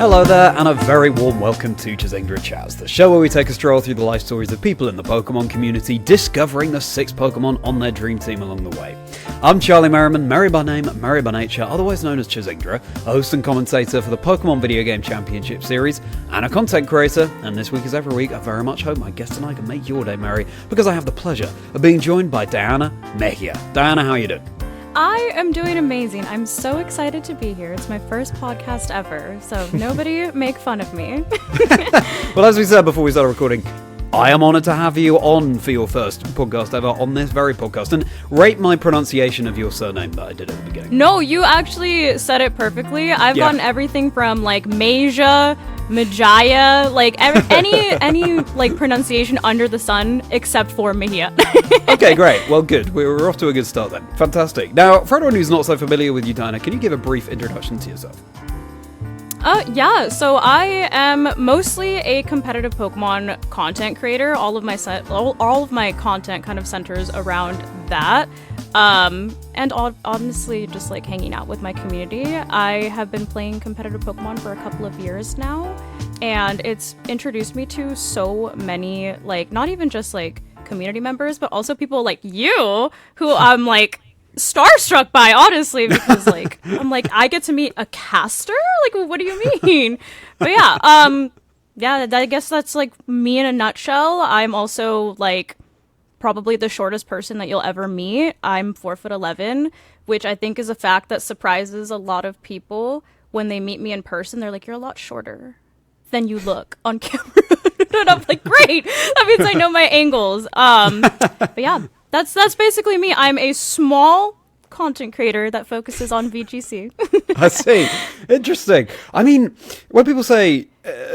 Hello there, and a very warm welcome to Chazingdra Chaz, the show where we take a stroll through the life stories of people in the Pokémon community, discovering the 6 Pokémon on their dream team along the way. I'm Charlie Merriman, Merri by name, Merri by nature, otherwise known as Chazingdra, a host and commentator for the Pokémon Video Game Championship Series, and a content creator, and this week as every week, I very much hope my guest and I can make your day merry, because I have the pleasure of being joined by Diana MEJIA. Diana, how are you doing? I am doing amazing. I'm so excited to be here. It's my first podcast ever, so nobody make fun of me. Well, as we said before we started recording, I am honoured to have you on for your first podcast ever on this very podcast. And rate my pronunciation of your surname that I did at the beginning. No, you actually said it perfectly. I've gotten everything from like MEJIA, MEJIA, like any like pronunciation under the sun except for MEJIA. Okay, great. Well, good. We're off to a good start then. Fantastic. Now, for anyone who's not so familiar with you, Diana, can you give a brief introduction to yourself? Yeah, so I am mostly a competitive Pokemon content creator. All of my content kind of centers around that. And honestly, just like hanging out with my community. I have been playing competitive Pokemon for a couple of years now, and it's introduced me to so many, like, not even just like community members, but also people like you, who I'm like starstruck by, honestly, because like I'm like, I get to meet a caster? Like, what do you mean? But yeah, I guess that's like me in a nutshell. I'm also like probably the shortest person that you'll ever meet. I'm 4'11", which I think is a fact that surprises a lot of people when they meet me in person. They're like, you're a lot shorter than you look on camera. And I'm like, great, that means I know my angles. But yeah, that's basically me. I'm a small content creator that focuses on VGC. I see. Interesting. I mean, when people say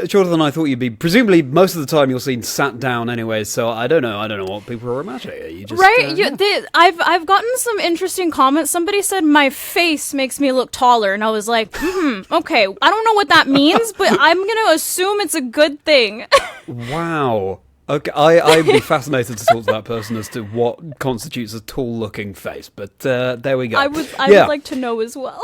shorter than I thought you'd be, presumably most of the time you're seen sat down anyway, so I don't know what people are imagining. You just, right? I've gotten some interesting comments. Somebody said my face makes me look taller, and I was like, okay, I don't know what that means, but I'm gonna assume it's a good thing. Wow. Okay, I'd be fascinated to talk to that person as to what constitutes a tall-looking face, but there we go. I would like to know as well.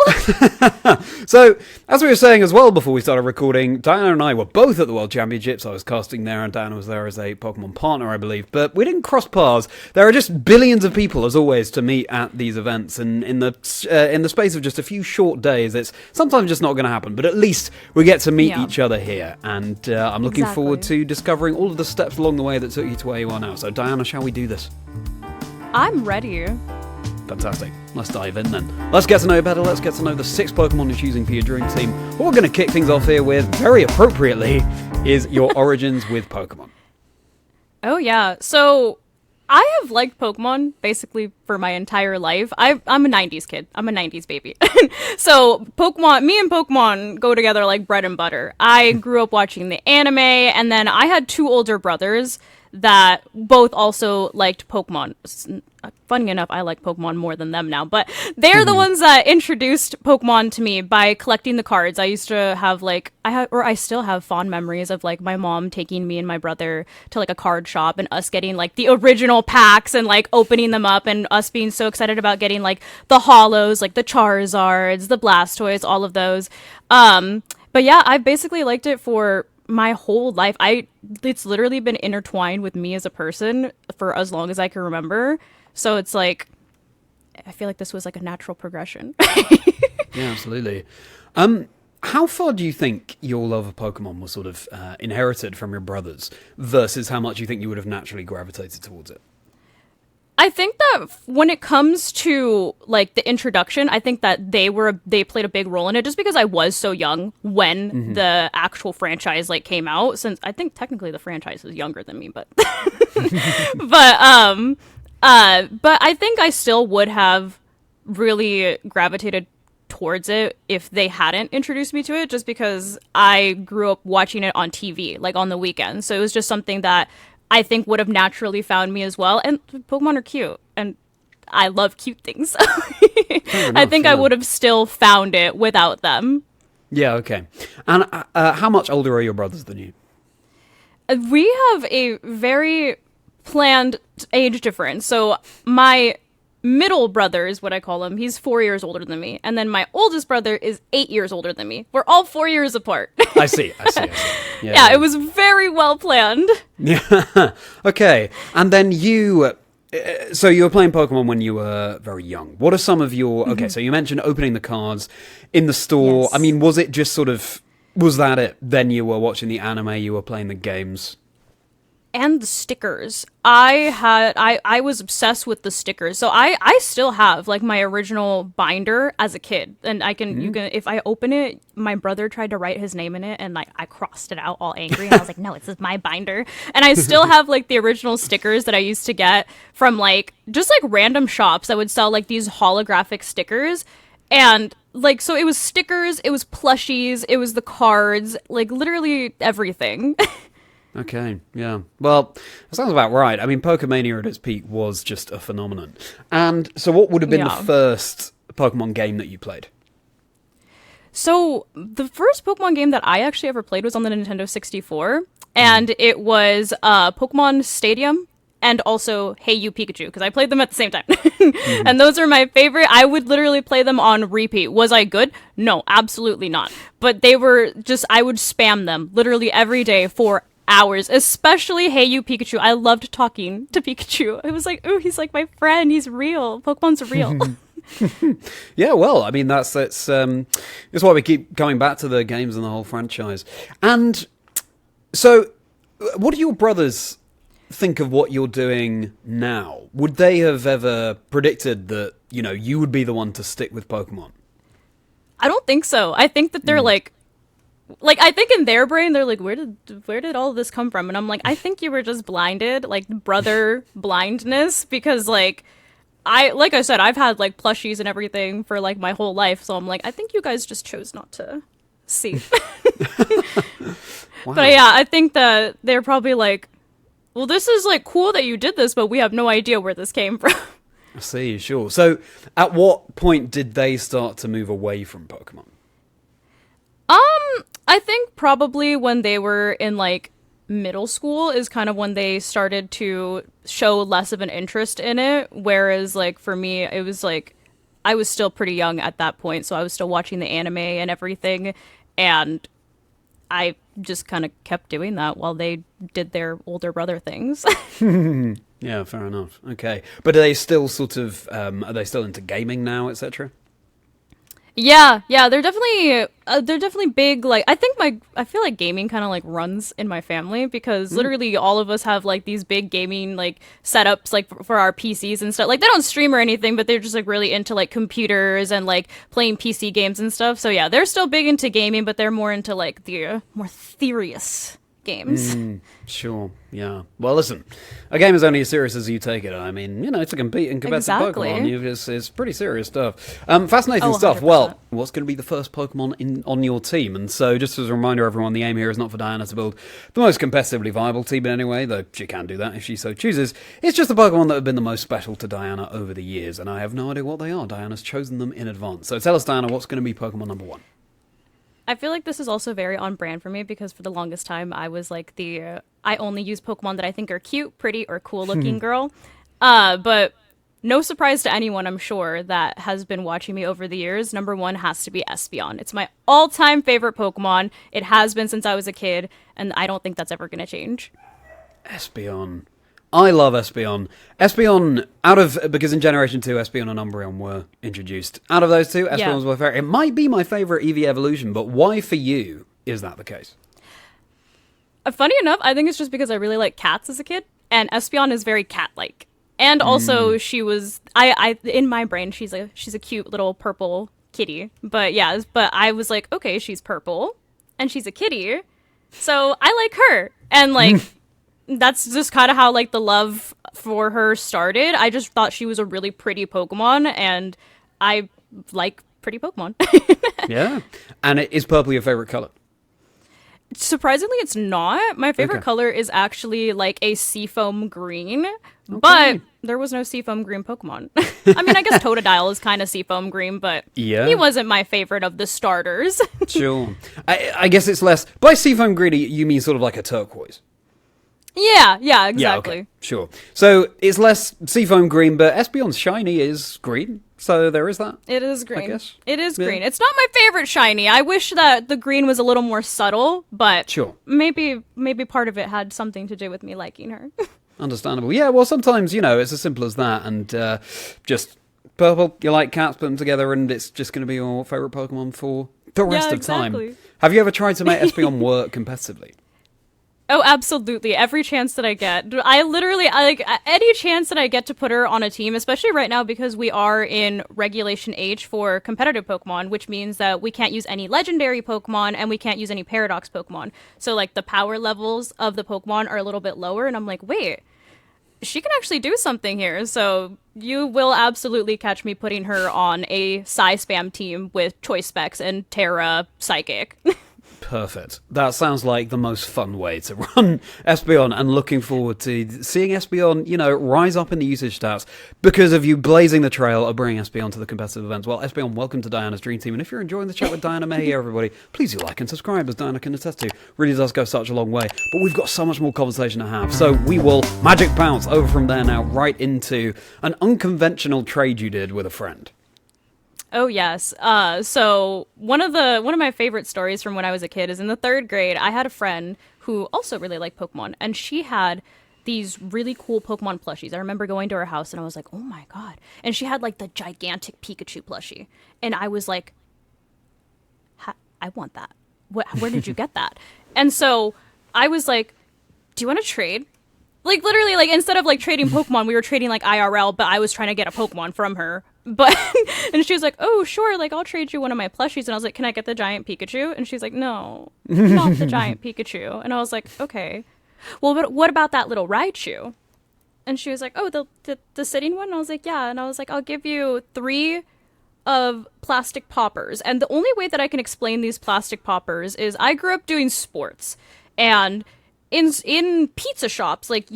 So, as we were saying as well before we started recording, Diana and I were both at the World Championships. I was casting there, and Diana was there as a Pokemon partner, I believe, but we didn't cross paths. There are just billions of people, as always, to meet at these events, and in the space of just a few short days, it's sometimes just not going to happen, but at least we get to meet each other here, and I'm looking forward to discovering all of the steps along the way that took you to where you are now. So Diana, shall we do this? I'm ready. Fantastic. Let's dive in then. Let's get to know you better. Let's get to know the 6 Pokemon you're choosing for your dream team. What we're going to kick things off here with, very appropriately, is your origins with Pokemon. Oh yeah. So I have liked Pokemon basically for my entire life. I'm a 90s kid. I'm a 90s baby. So me and Pokemon go together like bread and butter. I grew up watching the anime, and then I had 2 older brothers that both also liked Pokemon. Funny enough, I like Pokemon more than them now, but they're the ones that introduced Pokemon to me by collecting the cards. I used to have I still have fond memories of like my mom taking me and my brother to like a card shop and us getting like the original packs and like opening them up, and us being so excited about getting like the holos, like the Charizards, the Blastoise, all of those. But yeah, I've basically liked it for my whole life. It's literally been intertwined with me as a person for as long as I can remember. So it's like, I feel like this was like a natural progression. Yeah, absolutely. How far do you think your love of Pokemon was sort of inherited from your brothers versus how much you think you would have naturally gravitated towards it? I think that when it comes to like the introduction, I think that they played a big role in it, just because I was so young when the actual franchise like came out. Since I think technically the franchise is younger than me, but but I think I still would have really gravitated towards it if they hadn't introduced me to it, just because I grew up watching it on TV, like on the weekends. So it was just something that I think would have naturally found me as well. And Pokemon are cute, and I love cute things. I think I would have still found it without them. Yeah, okay. And how much older are your brothers than you? We have a very planned age difference. So my middle brother is what I call him. He's 4 years older than me. And then my oldest brother is 8 years older than me. We're all 4 years apart. I see. Yeah, it was very well planned. Yeah. Okay. And then so you were playing Pokemon when you were very young. What are some of your... Okay, so you mentioned opening the cards in the store. Yes. I mean, was it just sort of... Was that it? Then you were watching the anime, you were playing the games? And the stickers. I was obsessed with the stickers. So I still have like my original binder as a kid. And you can if I open it, my brother tried to write his name in it and like I crossed it out all angry and I was like, no, this is my binder. And I still have like the original stickers that I used to get from like just like random shops that would sell like these holographic stickers. And like, so it was stickers, it was plushies, it was the cards, like literally everything. Okay, yeah. Well, that sounds about right. I mean, Pokemania at its peak was just a phenomenon. And so what would have been the first Pokemon game that you played? So the first Pokemon game that I actually ever played was on the Nintendo 64. And it was Pokemon Stadium and also Hey You Pikachu, because I played them at the same time. And those are my favorite. I would literally play them on repeat. Was I good? No, absolutely not. But they were just, I would spam them literally every day for hours, especially Hey You Pikachu. I loved talking to Pikachu. I was like, ooh, he's like my friend. He's real. Pokemon's real. Yeah, well, I mean, that's why we keep coming back to the games and the whole franchise. And so, what do your brothers think of what you're doing now? Would they have ever predicted that, you know, you would be the one to stick with Pokemon? I don't think so. I think that they're like I think in their brain they're like, where did all of this come from? And I'm like, I think you were just blinded, like brother blindness, because like I said, I've had like plushies and everything for like my whole life, so I'm like, I think you guys just chose not to see. Wow. But yeah, I think that they're probably like, well, this is like cool that you did this, but we have no idea where this came from. I see, sure. So at what point did they start to move away from Pokemon? I think probably when they were in like middle school is kind of when they started to show less of an interest in it. Whereas like for me, it was like I was still pretty young at that point, so I was still watching the anime and everything, and I just kind of kept doing that while they did their older brother things. Yeah, fair enough. Okay, but are they still sort of are they still into gaming now, etc.? Yeah, they're definitely big. Like, I feel like gaming kind of like runs in my family because literally all of us have like these big gaming like setups like for our PCs and stuff. Like, they don't stream or anything, but they're just like really into like computers and like playing PC games and stuff. So yeah, they're still big into gaming, but they're more into like the more serious games. Sure, yeah. Well, listen, a game is only as serious as you take it. I mean, you know, to compete in competitive Pokemon, it's pretty serious stuff. Fascinating stuff. 100%. Well, what's going to be the first Pokemon on your team? And so, just as a reminder, everyone, the aim here is not for Diana to build the most competitively viable team in any way, though she can do that if she so chooses. It's just the Pokemon that have been the most special to Diana over the years, and I have no idea what they are. Diana's chosen them in advance. So tell us, Diana, what's going to be Pokemon number 1? I feel like this is also very on brand for me because for the longest time I was like I only use Pokemon that I think are cute, pretty, or cool looking girl. But no surprise to anyone, I'm sure, that has been watching me over the years. Number 1 has to be Espeon. It's my all-time favorite Pokemon. It has been since I was a kid, and I don't think that's ever going to change. Espeon. I love Espeon. Espeon, because in Generation 2, Espeon and Umbreon were introduced. Out of those two, Espeon was my favorite. It might be my favorite EV evolution, but why for you is that the case? Funny enough, I think it's just because I really like cats as a kid, and Espeon is very cat-like. And also, she was, I in my brain, she's a cute little purple kitty. But yeah, but I was like, okay, she's purple, and she's a kitty, so I like her. And like, that's just kind of how like the love for her started. I just thought she was a really pretty Pokemon, and I like pretty Pokemon. Yeah. And is purple your favorite color? Surprisingly, it's not. My favorite color is actually like a seafoam green, but there was no seafoam green Pokemon. I mean, I guess Totodile is kind of seafoam green, but he wasn't my favorite of the starters. Sure. I guess it's less. By seafoam green, you mean sort of like a turquoise? Yeah, exactly. Yeah, okay, sure. So it's less Seafoam green, but Espeon's shiny is green, so there is that. It is green. I guess. It is green. It's not my favorite shiny. I wish that the green was a little more subtle, but Sure. maybe part of it had something to do with me liking her. Understandable. Yeah, well, sometimes, it's as simple as that, and just purple, you like cats, put them together, and it's just going to be your favourite Pokemon for the rest of exactly. time. Have you ever tried to make Espeon work competitively? Oh, absolutely. Every chance that I get. I like any chance that I get to put her on a team, especially right now because we are in Regulation H for competitive Pokemon, which means that we can't use any legendary Pokemon and we can't use any Paradox Pokemon. So, like, the power levels of the Pokemon are a little bit lower, and I'm like, wait, she can actually do something here. So you will absolutely catch me putting her on a Psy-Spam team with Choice Specs and Terra Psychic. Perfect. That sounds like the most fun way to run Espeon, and looking forward to seeing Espeon, rise up in the usage stats because of you blazing the trail of bringing Espeon to the competitive events. Well, Espeon, welcome to Diana's Dream Team, and if you're enjoying the chat with Diana MEJIA, everybody, please do like and subscribe, as Diana can attest to. Really does go such a long way, but we've got so much more conversation to have, so we will magic bounce over from there now right into an unconventional trade you did with a friend. Oh yes. So one of my favorite stories from when I was a kid is in the 3rd grade. I had a friend who also really liked Pokemon, and she had these really cool Pokemon plushies. I remember going to her house and I was like, oh my god. And she had like the gigantic Pikachu plushie, and I was like, I want that. Where did you get that? And so I was like, do you want to trade? Like, literally, like, instead of, like, trading Pokemon, we were trading, like, IRL, but I was trying to get a Pokemon from her. But, and she was like, oh, sure, like, I'll trade you one of my plushies. And I was like, can I get the giant Pikachu? And she's like, no, not the giant Pikachu. And I was like, okay. Well, but what about that little Raichu? And she was like, oh, the sitting one? And I was like, yeah. And I was like, I'll give you 3 of plastic poppers. And the only way that I can explain these plastic poppers is I grew up doing sports. And in pizza shops, like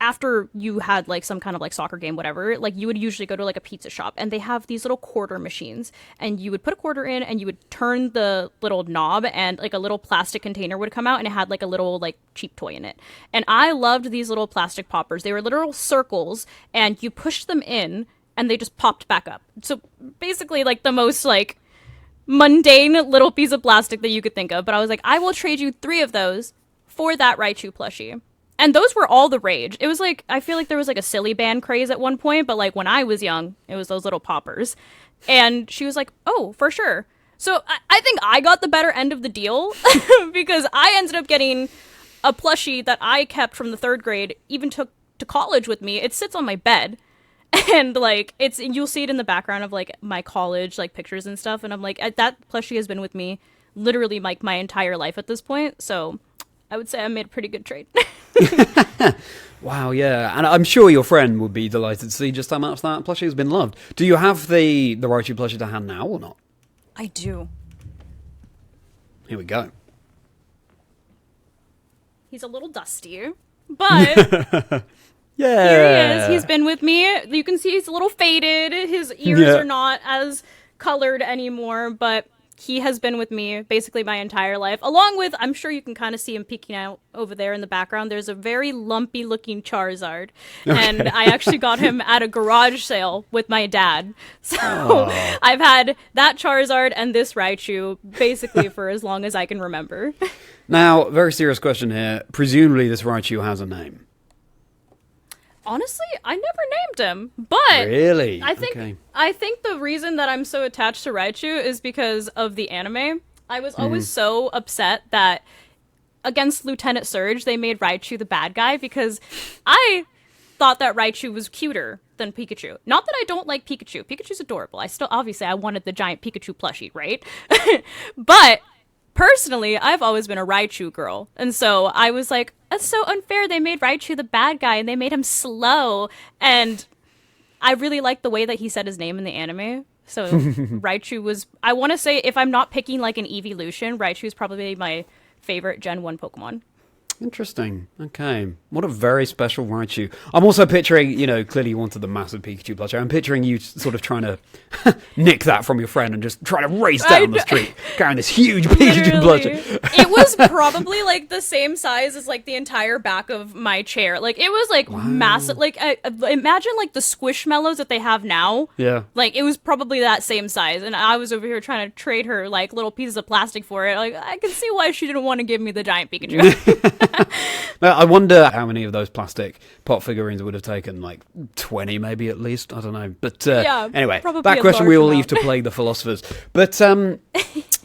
after you had like some kind of like soccer game, whatever, like you would usually go to like a pizza shop and they have these little quarter machines, and you would put a quarter in and you would turn the little knob and like a little plastic container would come out and it had like a little like cheap toy in it. And I loved these little plastic poppers. They were literal circles and you pushed them in and they just popped back up. So basically like the most like mundane little piece of plastic that you could think of. But I was like, I will trade you 3 of those for that Raichu plushie. And those were all the rage. It was like, I feel like there was like a silly band craze at one point, but like when I was young, it was those little poppers. And she was like, oh, for sure. So I think I got the better end of the deal because I ended up getting a plushie that I kept from the 3rd grade, even took to college with me. It sits on my bed. And like you'll see it in the background of like my college like pictures and stuff. And I'm like, that plushie has been with me literally like my entire life at this point. So I would say I made a pretty good trade. Wow, yeah. And I'm sure your friend would be delighted to see just how much that plushie has been loved. Do you have the Raichu plushie to hand now or not? I do. Here we go. He's a little dusty, but yeah, here he is. He's been with me. You can see he's a little faded. His ears are not as colored anymore, but he has been with me basically my entire life, along with, I'm sure you can kind of see him peeking out over there in the background. There's a very lumpy looking Charizard, and I actually got him at a garage sale with my dad. So I've had that Charizard and this Raichu basically for as long as I can remember. Now, very serious question here. Presumably this Raichu has a name. Honestly, I never named him, but really, I think the reason that I'm so attached to Raichu is because of the anime. I was always so upset that against Lieutenant Surge they made Raichu the bad guy because I thought that Raichu was cuter than Pikachu. Not that I don't like Pikachu. Pikachu's adorable. I wanted the giant Pikachu plushie, right? But personally, I've always been a Raichu girl. And so I was like, that's so unfair. They made Raichu the bad guy and they made him slow. And I really liked the way that he said his name in the anime. So Raichu was, I want to say, if I'm not picking like an evolution, Raichu is probably my favorite Gen 1 Pokemon. Interesting. Okay. What a very special Raichu. I'm also picturing, clearly you wanted the massive Pikachu plushie. I'm picturing you sort of trying to nick that from your friend and just trying to race down the street carrying this huge Pikachu plushie. It was probably like the same size as like the entire back of my chair. Like it was like massive. Like imagine like the Squishmallows that they have now. Yeah. Like it was probably that same size. And I was over here trying to trade her like little pieces of plastic for it. Like I can see why she didn't want to give me the giant Pikachu. I wonder how many of those plastic pot figurines would have taken, like 20 maybe at least, I don't know. But anyway, that question we will leave to Play the Philosophers. But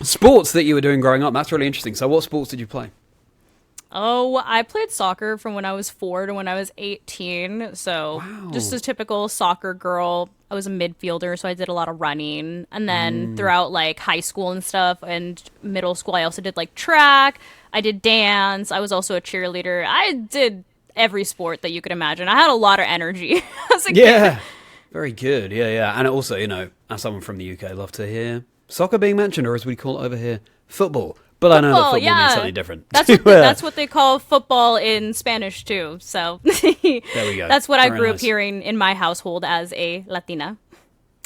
sports that you were doing growing up, that's really interesting. So what sports did you play? Oh, I played soccer from when I was 4 to when I was 18. So just a typical soccer girl. I was a midfielder, so I did a lot of running. And then throughout like high school and stuff and middle school, I also did like track. I did dance. I was also a cheerleader. I did every sport that you could imagine. I had a lot of energy as a kid. Very good. Yeah. And also, as someone from the UK, I love to hear soccer being mentioned, or as we call it over here, football. But I know that football means something different. That's what they call football in Spanish too. So there we go. That's what I grew up hearing in my household as a Latina.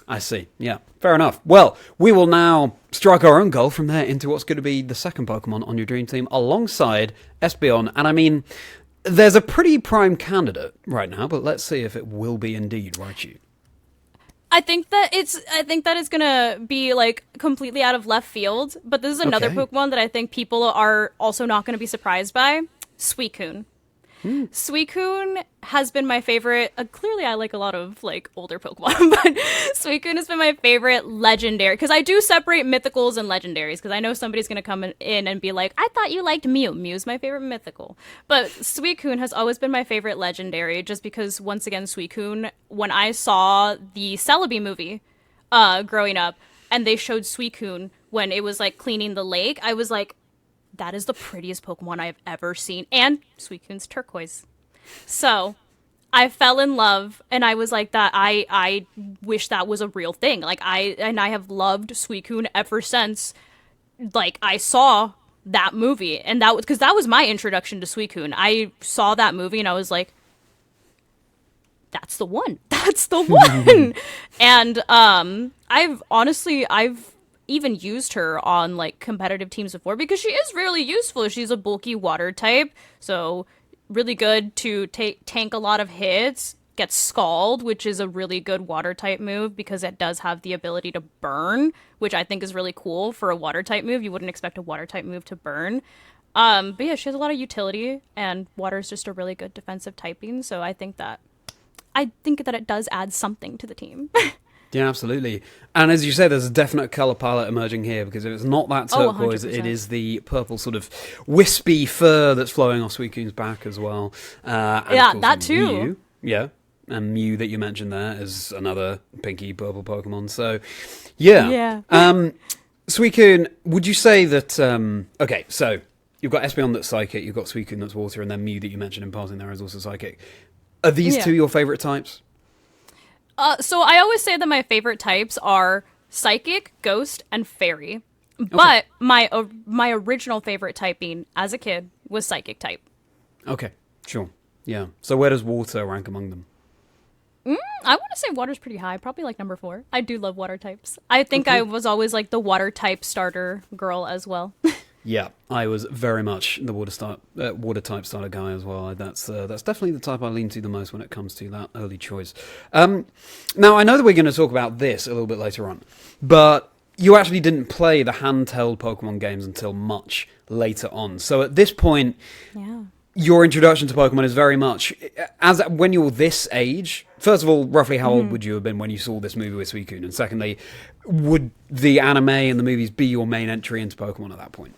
I see. Yeah, fair enough. Well, we will now strike our own goal from there into what's going to be the second Pokemon on your dream team alongside Espeon. And I mean, there's a pretty prime candidate right now, but let's see if it will be indeed Raichu. I think that it's gonna be like completely out of left field, but this is another Pokemon that I think people are also not gonna be surprised by. Suicune. Suicune has been my favorite. Clearly, I like a lot of like older Pokemon, but Suicune has been my favorite legendary. Because I do separate mythicals and legendaries. Because I know somebody's gonna come in and be like, "I thought you liked Mew. Mew's my favorite mythical." But Suicune has always been my favorite legendary. Just because, once again, Suicune. When I saw the Celebi movie, growing up, and they showed Suicune when it was like cleaning the lake, I was like, that is the prettiest Pokemon I've ever seen. And Suicune's turquoise. So I fell in love and I was like that. I wish that was a real thing. Like I have loved Suicune ever since like I saw that movie. And that was because that was my introduction to Suicune. I saw that movie and I was like, that's the one. That's the one. And I've even used her on like competitive teams before because she is really useful. She's a bulky water type, so really good to tank a lot of hits. Gets Scald, which is a really good water type move because it does have the ability to burn, which I think is really cool for a water type move. You wouldn't expect a water type move to burn. But yeah, she has a lot of utility, and water is just a really good defensive typing. So I think that it does add something to the team. Yeah, absolutely. And as you say, there's a definite colour palette emerging here, because if it's not that turquoise, it is the purple sort of wispy fur that's flowing off Suicune's back as well. And that too. Mew, yeah, and Mew that you mentioned there is another pinky purple Pokemon. So, yeah. Suicune, would you say that... okay, so you've got Espeon that's psychic, you've got Suicune that's water, and then Mew that you mentioned in passing there is also psychic. Are these two your favourite types? So I always say that my favorite types are Psychic, Ghost, and Fairy. But my original favorite typing as a kid was Psychic type. Okay, sure. Yeah. So where does Water rank among them? I want to say Water's pretty high, probably like number 4. I do love Water types. I think I was always like the Water type starter girl as well. Yeah, I was very much the water type starter guy as well. That's definitely the type I lean to the most when it comes to that early choice. Now, I know that we're going to talk about this a little bit later on, but you actually didn't play the handheld Pokemon games until much later on. So at this point, your introduction to Pokemon is very much when you're this age. First of all, roughly how old would you have been when you saw this movie with Suicune? And secondly, would the anime and the movies be your main entry into Pokemon at that point?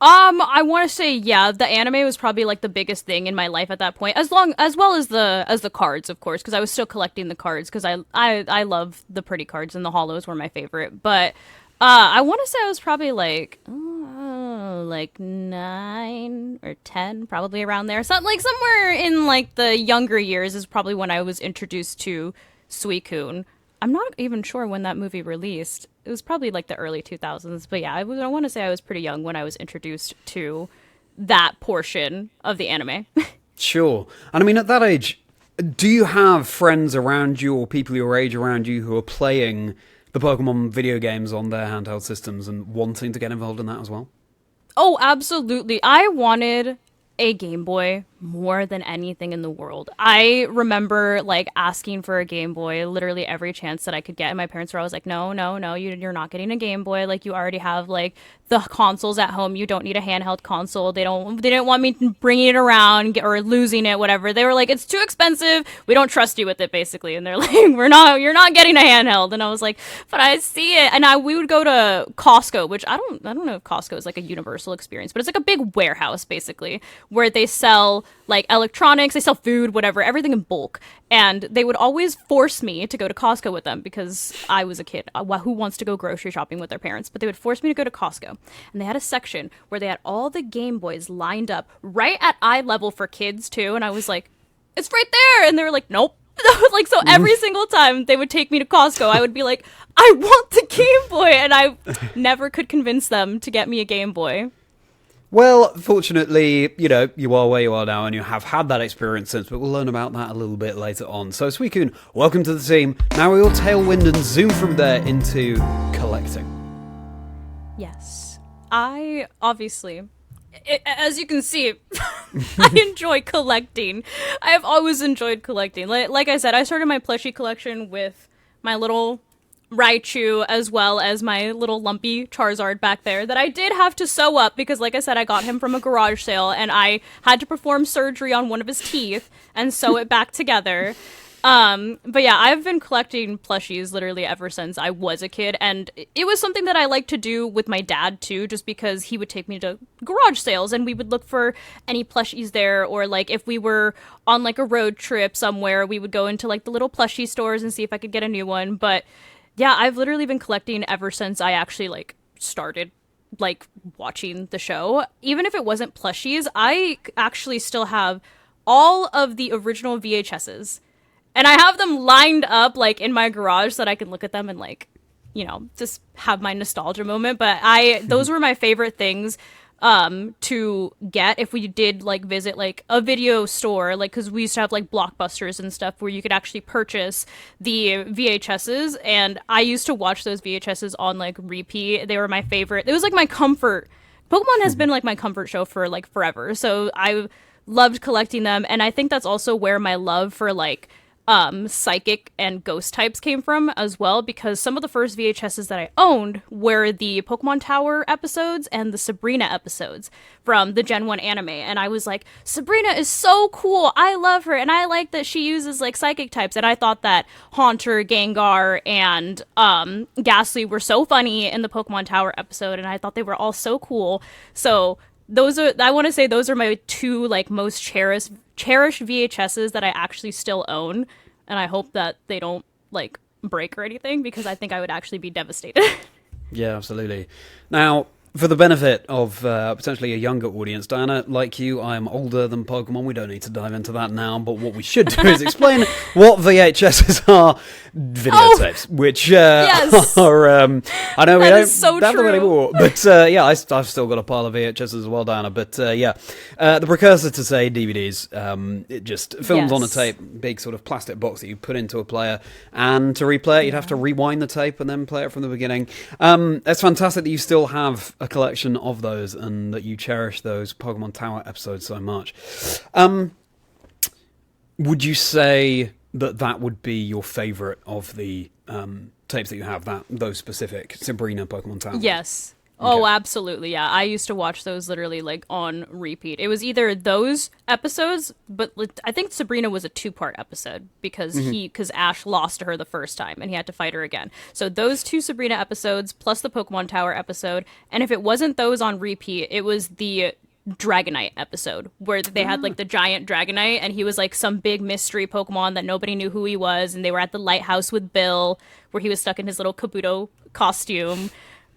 I want to say, the anime was probably like the biggest thing in my life at that point, as well as the cards, of course, because I was still collecting the cards because I love the pretty cards, and the holos were my favorite. But I want to say I was probably like 9 or 10, probably around there. So like somewhere in like the younger years is probably when I was introduced to Suicune. I'm not even sure when that movie released. It was probably like the early 2000s. But yeah, I want to say I was pretty young when I was introduced to that portion of the anime. Sure. And I mean, at that age, do you have friends around you or people your age around you who are playing the Pokemon video games on their handheld systems and wanting to get involved in that as well? Oh, absolutely. I wanted a Game Boy more than anything in the world. I remember like asking for a Game Boy literally every chance that I could get, and my parents were always like, no, you're not getting a Game Boy. Like, you already have like the consoles at home. You don't need a handheld console. They didn't want me bringing it around or losing it, whatever. They were like, it's too expensive. We don't trust you with it, basically. And they're like, you're not getting a handheld. And I was like, but I see it. And we would go to Costco, which I don't know if Costco is like a universal experience, but it's like a big warehouse basically where they sell like electronics, they sell food, whatever, everything in bulk. And they would always force me to go to Costco with them because I was a kid. Who wants to go grocery shopping with their parents? But they would force me to go to Costco. And they had a section where they had all the Game Boys lined up right at eye level for kids too. And I was like, it's right there. And they were like, nope. Like, so every single time they would take me to Costco, I would be like, I want the Game Boy. And I never could convince them to get me a Game Boy. Well, fortunately, you are where you are now and you have had that experience since, but we'll learn about that a little bit later on. So, Suicune, welcome to the team. Now we will tailwind and zoom from there into collecting. Yes. I, obviously, as you can see, I enjoy collecting. I have always enjoyed collecting. Like I said, I started my plushie collection with my little Raichu, as well as my little lumpy Charizard back there that I did have to sew up because, like I said, I got him from a garage sale and I had to perform surgery on one of his teeth and sew it back together. But yeah, I've been collecting plushies literally ever since I was a kid, and it was something that I liked to do with my dad too, just because he would take me to garage sales and we would look for any plushies there, or like if we were on like a road trip somewhere, we would go into like the little plushie stores and see if I could get a new one. But yeah, I've literally been collecting ever since I actually like started like watching the show. Even if it wasn't plushies, I actually still have all of the original VHSs. And I have them lined up like in my garage so that I can look at them and like, just have my nostalgia moment. But those were my favorite things to get if we did like visit like a video store, like, because we used to have like Blockbusters and stuff where you could actually purchase the VHSs, and I used to watch those VHSs on like repeat. They were my favorite. It was like my comfort. Pokemon has been like my comfort show for like forever, so I loved collecting them. And I think that's also where my love for like psychic and ghost types came from as well, because some of the first VHSs that I owned were the Pokemon Tower episodes and the Sabrina episodes from the Gen 1 anime, and I was like, Sabrina is so cool, I love her, and I like that she uses like psychic types, and I thought that Haunter, Gengar, and Ghastly were so funny in the Pokemon Tower episode, and I thought they were all so cool. So I want to say those are my two like most cherished VHSs that I actually still own, and I hope that they don't like break or anything, because I think I would actually be devastated. Yeah, absolutely. Now, for the benefit of potentially a younger audience, Diana, like you, I'm older than Pokemon. We don't need to dive into that now, but what we should do is explain what VHSs are, videotapes, which yes. are, I know we don't so have them true. anymore, but yeah, I've still got a pile of VHSs as well, Diana, but yeah, the precursor to, say, DVDs, it just films on a tape, big sort of plastic box that you put into a player, and to replay it, you'd have to rewind the tape and then play it from the beginning. It's fantastic that you still have a collection of those and that you cherish those Pokemon Tower episodes so much. Would you say that would be your favorite of the tapes that you have, those specific Sabrina Pokemon Tower? Yes. Okay. Oh, absolutely, yeah. I used to watch those literally like on repeat. It was either those episodes, but I think Sabrina was a 2-part episode because Ash lost to her the first time and he had to fight her again. So those 2 Sabrina episodes plus the Pokemon Tower episode, and if it wasn't those on repeat, it was the Dragonite episode where they had like the giant Dragonite, and he was like some big mystery Pokemon that nobody knew who he was, and they were at the lighthouse with Bill where he was stuck in his little Kabuto costume.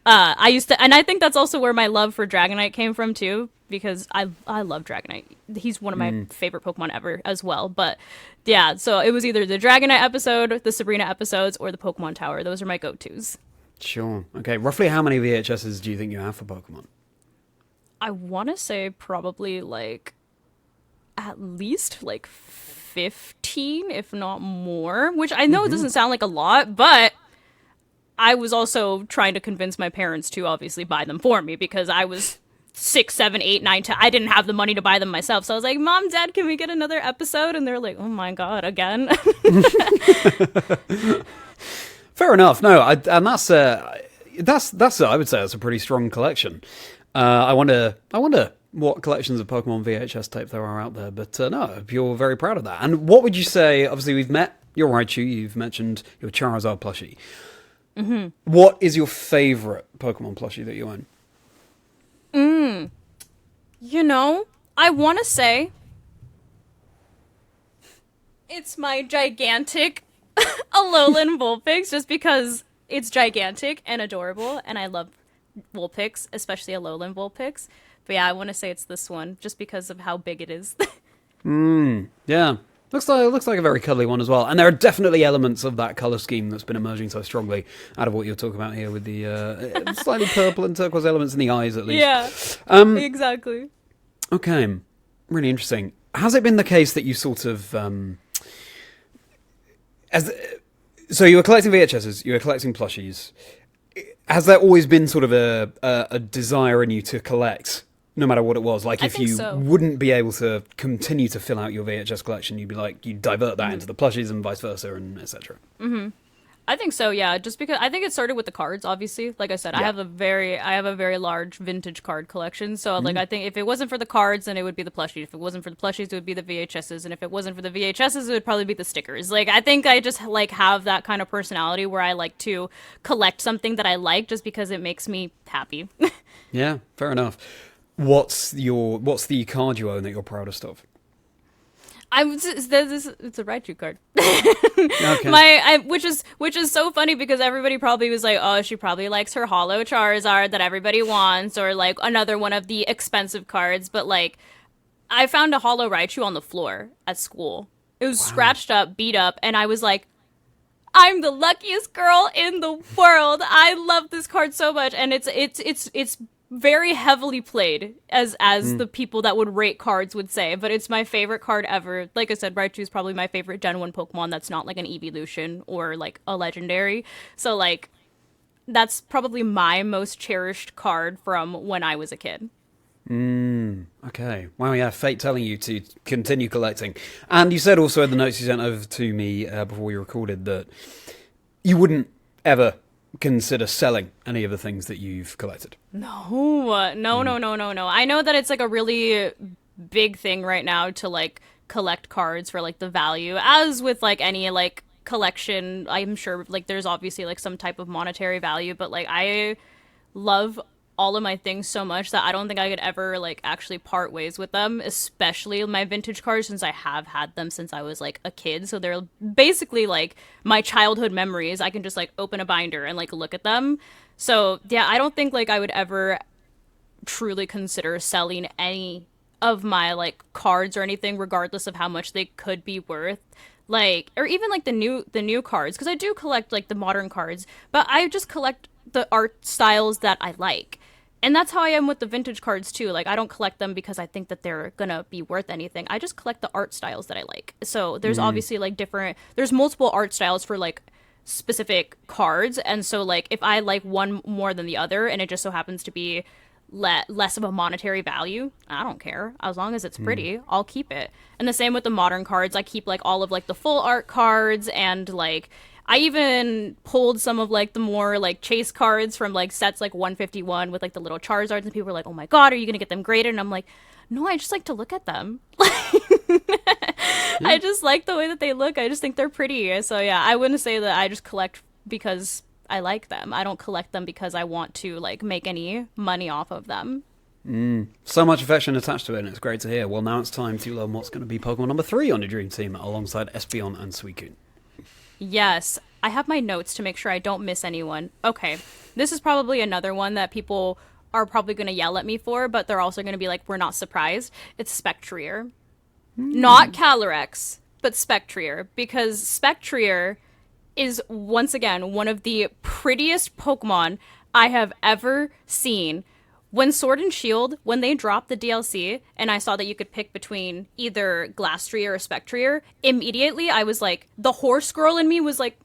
And I think that's also where my love for Dragonite came from too, because I love Dragonite. He's one of my favorite Pokemon ever as well. But yeah, so it was either the Dragonite episode, the Sabrina episodes, or the Pokemon Tower. Those are my go-tos. Sure. Okay, roughly how many VHSs do you think you have for Pokemon? I want to say probably like at least like 15, if not more, which I know it doesn't sound like a lot, but I was also trying to convince my parents to obviously buy them for me because I was 6, 7, 8, 9, 10. I didn't have the money to buy them myself. So I was like, Mom, Dad, can we get another episode? And they're like, oh my God, again? Fair enough. No, and that's I would say that's a pretty strong collection. I wonder what collections of Pokemon VHS tape there are out there, but no, you're very proud of that. And what would you say? Obviously, we've met your Raichu. You've mentioned your Charizard plushie. Mm-hmm. What is your favorite Pokemon plushie that you own? You know, I want to say it's my gigantic Alolan Vulpix, just because it's gigantic and adorable, and I love Vulpix, especially Alolan Vulpix. But yeah, I want to say it's this one, just because of how big it is. Yeah. Looks like a very cuddly one as well. And there are definitely elements of that colour scheme that's been emerging so strongly out of what you're talking about here with the slightly purple and turquoise elements in the eyes, at least. Yeah, exactly. Okay, really interesting. Has it been the case that you sort of... so you were collecting VHSs, you were collecting plushies. Has there always been sort of a desire in you to collect, no matter what it was? Like, if you wouldn't be able to continue to fill out your VHS collection, you'd be like, you'd divert that into the plushies and vice versa, and etc. Mm-hmm. I think so, yeah. Just because I think it started with the cards, obviously. Like I said, yeah. I have a very large vintage card collection. So like I think if it wasn't for the cards, then it would be the plushies. If it wasn't for the plushies, it would be the VHSs. And if it wasn't for the VHSs, it would probably be the stickers. Like, I think I just like have that kind of personality where I like to collect something that I like just because it makes me happy. Yeah, fair enough. What's the card you own that you're proudest of? It's a Raichu card. Okay. Which is so funny because everybody probably was like, oh, she probably likes her Holo Charizard that everybody wants, or like another one of the expensive cards. But like, I found a Holo Raichu on the floor at school. It was scratched up, beat up, and I was like, I'm the luckiest girl in the world. I love this card so much, and it's very heavily played, as the people that would rate cards would say, but it's my favorite card ever. Like I said, Raichu is probably my favorite Gen 1 Pokemon that's not like an evolution or like a legendary. So like, that's probably my most cherished card from when I was a kid. Okay. Well, yeah, fate telling you to continue collecting. And you said also in the notes you sent over to me before we recorded that you wouldn't ever consider selling any of the things that you've collected. No. I know that it's like a really big thing right now to like collect cards for like the value, as with like any like collection. I'm sure like there's obviously like some type of monetary value, but like I love all of my things so much that I don't think I could ever like actually part ways with them, especially my vintage cards, since I have had them since I was like a kid. So they're basically like my childhood memories. I can just like open a binder and like look at them. So yeah, I don't think like I would ever truly consider selling any of my like cards or anything, regardless of how much they could be worth. Like, or even like the new cards, because I do collect like the modern cards, but I just collect the art styles that I like. And that's how I am with the vintage cards too. Like, I don't collect them because I think that they're gonna be worth anything. I just collect the art styles that I like. So there's obviously like there's multiple art styles for like specific cards. And so like if I like one more than the other and it just so happens to be less of a monetary value, I don't care. As long as it's pretty, I'll keep it. And the same with the modern cards. I keep like all of like the full art cards, and like I even pulled some of like the more like chase cards from like sets like 151 with like the little Charizards, and people were like, oh my god, are you gonna get them graded? And I'm like, no, I just like to look at them. I just like the way that they look. I just think they're pretty. So yeah, I wouldn't say that I just collect because I like them. I don't collect them because I want to like make any money off of them. So much affection attached to it, and it's great to hear. Well, now it's time to learn what's going to be Pokemon number 3 on your dream team alongside Espeon and Suicune. Yes, I have my notes to make sure I don't miss anyone. Okay, this is probably another one that people are probably going to yell at me for, but they're also going to be like, we're not surprised. It's Spectrier. Not Calyrex, but Spectrier, because Spectrier is, once again, one of the prettiest Pokemon I have ever seen. when Sword and Shield, when they dropped the DLC and I saw that you could pick between either Glastrier or Spectrier, immediately I was like, the horse girl in me was like,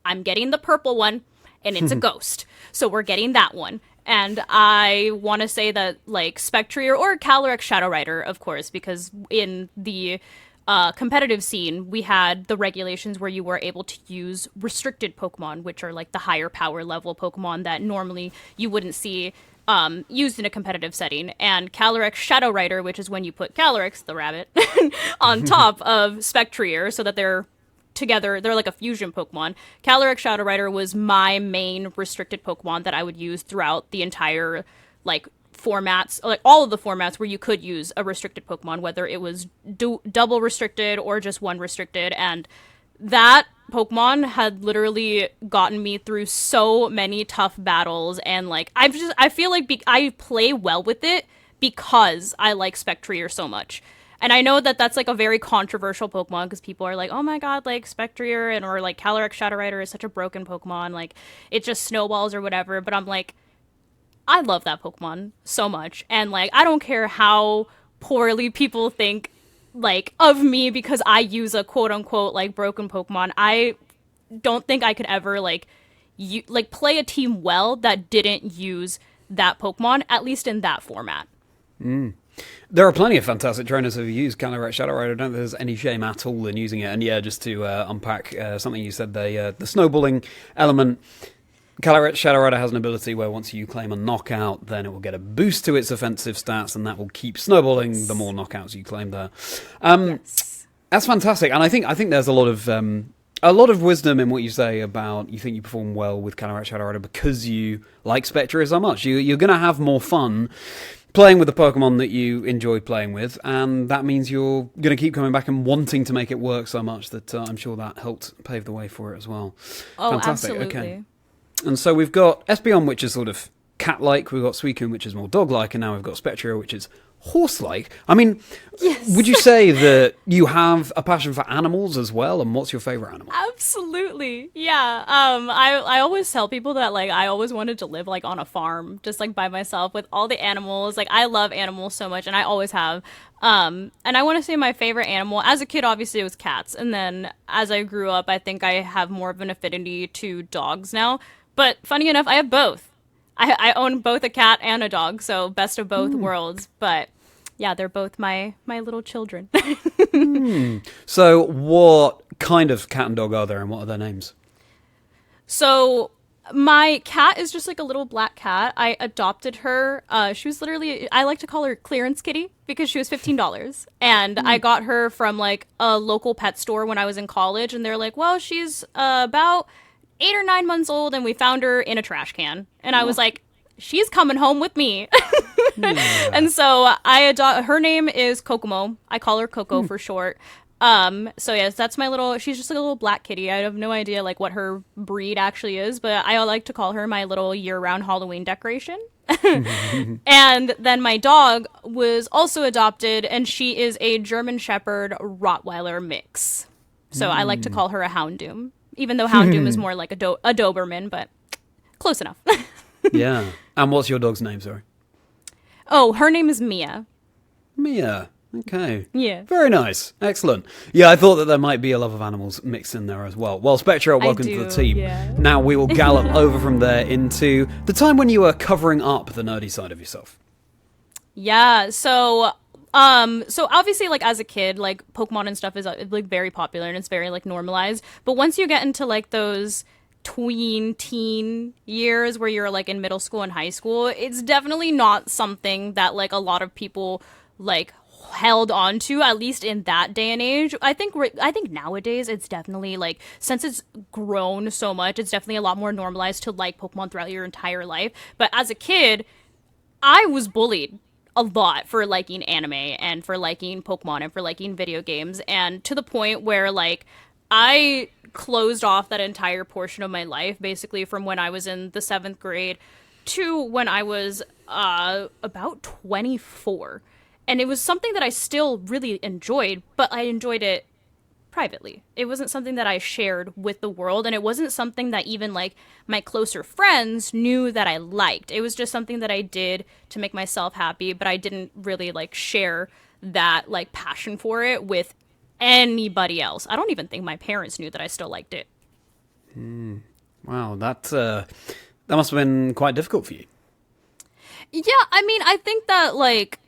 I'm getting the purple one and it's a ghost. So we're getting that one. And I want to say that like Spectrier or Calyrex Shadow Rider, of course, because in the competitive scene, we had the regulations where you were able to use restricted Pokemon, which are like the higher power level Pokemon that normally you wouldn't see used in a competitive setting. And Calyrex Shadow Rider, which is when you put Calyrex, the rabbit, on top of Spectrier so that they're together, they're like a fusion Pokemon. Calyrex Shadow Rider was my main restricted Pokemon that I would use throughout the entire like formats, like all of the formats where you could use a restricted Pokemon, whether it was double restricted or just one restricted. And that Pokemon had literally gotten me through so many tough battles, and like I feel like I play well with it because I like Spectrier so much. And I know that that's like a very controversial Pokemon because people are like, oh my god, like Spectrier and or like Calyrex Shadow Rider is such a broken Pokemon, like it just snowballs or whatever. But I'm like, I love that Pokemon so much, and like I don't care how poorly people think like of me because I use a quote unquote like broken Pokemon. I don't think I could ever like play a team well that didn't use that Pokemon, at least in that format. There are plenty of fantastic trainers who use Calyrex Shadow Rider. I don't think there's any shame at all in using it. And yeah, just to unpack something you said there, the snowballing element. Calyrex Shadow Rider has an ability where once you claim a knockout, then it will get a boost to its offensive stats, and that will keep snowballing the more knockouts you claim there. Yes. That's fantastic, and I think there's a lot of wisdom in what you say about you think you perform well with Calyrex Shadow Rider because you like Spectre so much. You're going to have more fun playing with the Pokemon that you enjoy playing with, and that means you're going to keep coming back and wanting to make it work so much that I'm sure that helped pave the way for it as well. Oh, fantastic. absolutely. Okay. And so we've got Espeon, which is sort of cat-like, we've got Suicune, which is more dog-like, and now we've got Spectrio, which is horse-like. I mean, yes. Would you say that you have a passion for animals as well, and what's your favourite animal? Absolutely. Yeah. I always tell people that, like, I always wanted to live, like, on a farm, just, like, by myself with all the animals. Like, I love animals so much, and I always have. And I want to say my favorite animal, as a kid, obviously, it was cats. And then as I grew up, I think I have more of an affinity to dogs now. But funny enough, I have both. I own both a cat and a dog, so best of both worlds. But yeah, they're both my little children. So what kind of cat and dog are there, and what are their names? So my cat is just like a little black cat. I adopted her. She was literally, I like to call her Clearance Kitty because she was $15. And I got her from like a local pet store when I was in college. And they're like, well, she's about 8 or 9 months old, and we found her in a trash can. And I was like, she's coming home with me. And so her name is Kokomo. I call her Coco for short. So yes, that's my little, she's just like a little black kitty. I have no idea like what her breed actually is, but I like to call her my little year-round Halloween decoration. And then my dog was also adopted, and she is a German Shepherd Rottweiler mix. So I like to call her a Houndoom, even though Houndoom is more like a Doberman, but close enough. Yeah. And what's your dog's name, sorry? Oh, her name is Mia. Mia. Okay. Yeah. Very nice. Excellent. Yeah, I thought that there might be a love of animals mixed in there as well. Well, Spectra, welcome to the team. Yeah. Now we will gallop over from there into the time when you were covering up the nerdy side of yourself. Yeah, so obviously, like, as a kid, like, Pokemon and stuff is, like, very popular, and it's very, like, normalized. But once you get into, like, those teen years where you're, like, in middle school and high school, it's definitely not something that, like, a lot of people, like, held on to, at least in that day and age. I think nowadays it's definitely, like, since it's grown so much, it's definitely a lot more normalized to like Pokemon throughout your entire life. But as a kid, I was bullied a lot for liking anime and for liking Pokemon and for liking video games, and to the point where, like, I closed off that entire portion of my life, basically from when I was in the 7th grade to when I was about 24. And it was something that I still really enjoyed, but I enjoyed it privately. It wasn't something that I shared with the world, and it wasn't something that even like my closer friends knew that I liked. It was just something that I did to make myself happy, but I didn't really like share that like passion for it with anybody else. I don't even think my parents knew that I still liked it. Wow, that must have been quite difficult for you. Yeah, I mean, I think that like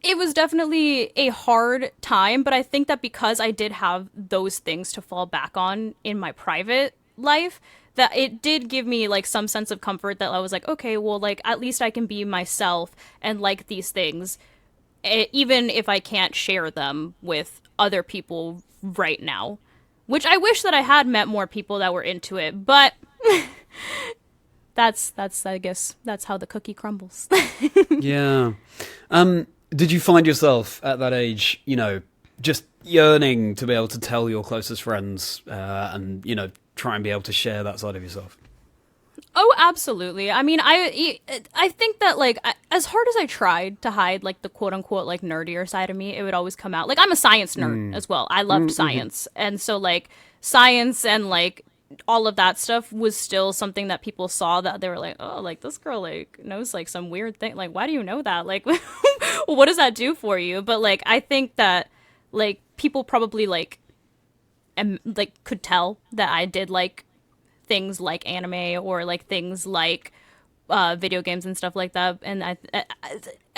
it was definitely a hard time, but I think that because I did have those things to fall back on in my private life, that it did give me like some sense of comfort that I was like, okay, well, like at least I can be myself and like these things, even if I can't share them with other people right now. Which I wish that I had met more people that were into it, but that's I guess that's how the cookie crumbles. Yeah. Did you find yourself at that age, just yearning to be able to tell your closest friends and, try and be able to share that side of yourself? Oh, absolutely. I mean, I think that, like, as hard as I tried to hide, like, the quote-unquote, like, nerdier side of me, it would always come out. Like, I'm a science nerd as well. I loved science. And so, like, science and, like, all of that stuff was still something that people saw that they were like, oh, like, this girl, like, knows, like, some weird thing. Like, why do you know that? Like, what does that do for you? But, like, I think that, like, people probably, like, could tell that I did, like, things like anime or like things like video games and stuff like that, and I